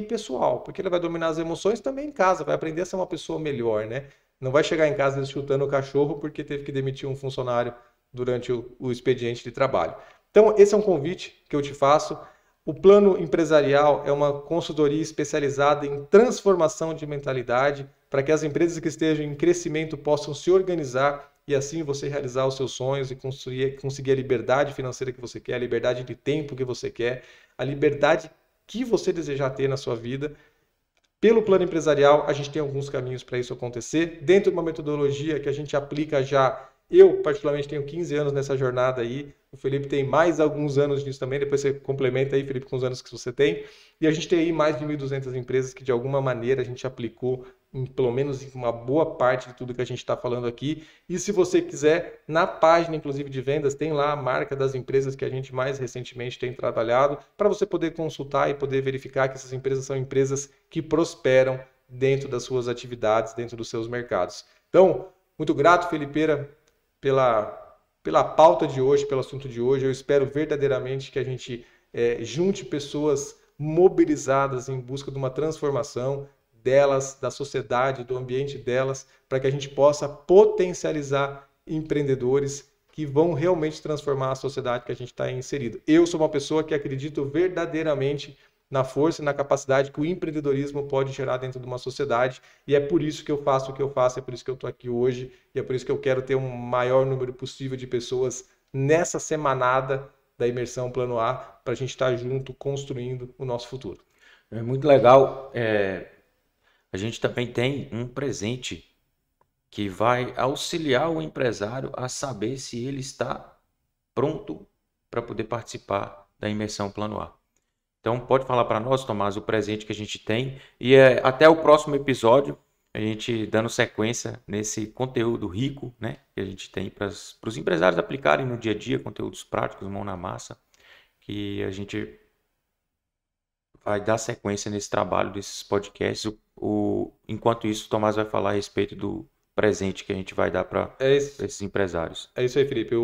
pessoal, porque ele vai dominar as emoções também em casa, vai aprender a ser uma pessoa melhor, né? Não vai chegar em casa chutando o cachorro porque teve que demitir um funcionário durante o expediente de trabalho. Então, esse é um convite que eu te faço. O plano empresarial é uma consultoria especializada em transformação de mentalidade para que as empresas que estejam em crescimento possam se organizar e assim você realizar os seus sonhos e conseguir a liberdade financeira que você quer, a liberdade de tempo que você quer, a liberdade que você desejar ter na sua vida. Pelo plano empresarial, a gente tem alguns caminhos para isso acontecer, dentro de uma metodologia que a gente aplica já. Eu, particularmente, tenho 15 anos nessa jornada aí, o Felipe tem mais alguns anos nisso também, depois você complementa aí, Felipe, com os anos que você tem. E a gente tem aí mais de 1.200 empresas que, de alguma maneira, a gente aplicou pelo menos em uma boa parte de tudo que a gente está falando aqui. E se você quiser, na página, inclusive, de vendas, tem lá a marca das empresas que a gente mais recentemente tem trabalhado, para você poder consultar e poder verificar que essas empresas são empresas que prosperam dentro das suas atividades, dentro dos seus mercados. Então, muito grato, Felipeira, pela pauta de hoje, pelo assunto de hoje. Eu espero verdadeiramente que a gente junte pessoas mobilizadas em busca de uma transformação delas, da sociedade, do ambiente delas, para que a gente possa potencializar empreendedores que vão realmente transformar a sociedade que a gente está inserido. Eu sou uma pessoa que acredito verdadeiramente na força e na capacidade que o empreendedorismo pode gerar dentro de uma sociedade, e é por isso que eu faço o que eu faço, é por isso que eu estou aqui hoje, e é por isso que eu quero ter um maior número possível de pessoas nessa semanada da Imersão Plano A, para a gente estar junto construindo o nosso futuro. É muito legal. A gente também tem um presente que vai auxiliar o empresário a saber se ele está pronto para poder participar da Imersão Plano A. Então, pode falar para nós, Tomás, o presente que a gente tem. E até o próximo episódio, a gente dando sequência nesse conteúdo rico, né, que a gente tem para os empresários aplicarem no dia a dia, conteúdos práticos, mão na massa, que a gente vai dar sequência nesse trabalho desses podcasts. Enquanto isso, o Tomás vai falar a respeito do presente que a gente vai dar para esses empresários. É isso aí, Felipe.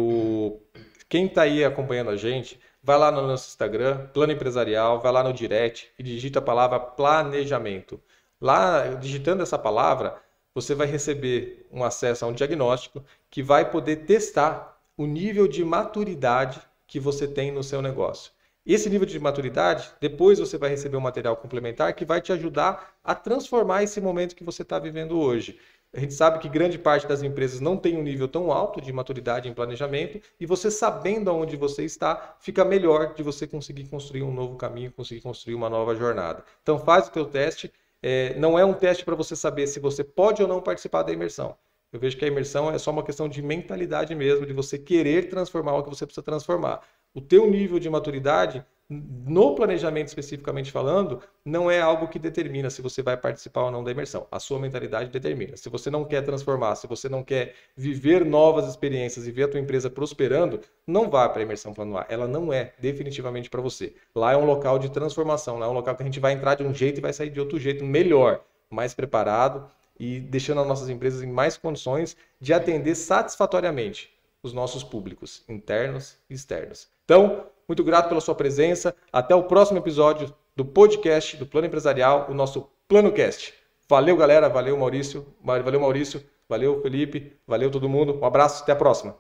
Quem está aí acompanhando a gente, vai lá no nosso Instagram, Plano Empresarial, vai lá no direct e digita a palavra planejamento. Lá, digitando essa palavra, você vai receber um acesso a um diagnóstico que vai poder testar o nível de maturidade que você tem no seu negócio. Esse nível de maturidade, depois você vai receber um material complementar que vai te ajudar a transformar esse momento que você está vivendo hoje. A gente sabe que grande parte das empresas não tem um nível tão alto de maturidade em planejamento e você sabendo aonde você está, fica melhor de você conseguir construir um novo caminho, conseguir construir uma nova jornada. Então faz o teu teste. Não é um teste para você saber se você pode ou não participar da imersão. Eu vejo que a imersão é só uma questão de mentalidade mesmo, de você querer transformar o que você precisa transformar. O teu nível de maturidade, no planejamento especificamente falando, não é algo que determina se você vai participar ou não da imersão. A sua mentalidade determina. Se você não quer transformar, se você não quer viver novas experiências e ver a tua empresa prosperando, não vá para a imersão Plano A. Ela não é definitivamente para você. Lá é um local de transformação, lá é um local que a gente vai entrar de um jeito e vai sair de outro jeito melhor, mais preparado e deixando as nossas empresas em mais condições de atender satisfatoriamente os nossos públicos, internos e externos. Então, muito grato pela sua presença. Até o próximo episódio do podcast do Plano Empresarial, o nosso PlanoCast. Valeu, galera. Valeu, Maurício. Valeu, Felipe. Valeu, todo mundo. Um abraço. Até a próxima.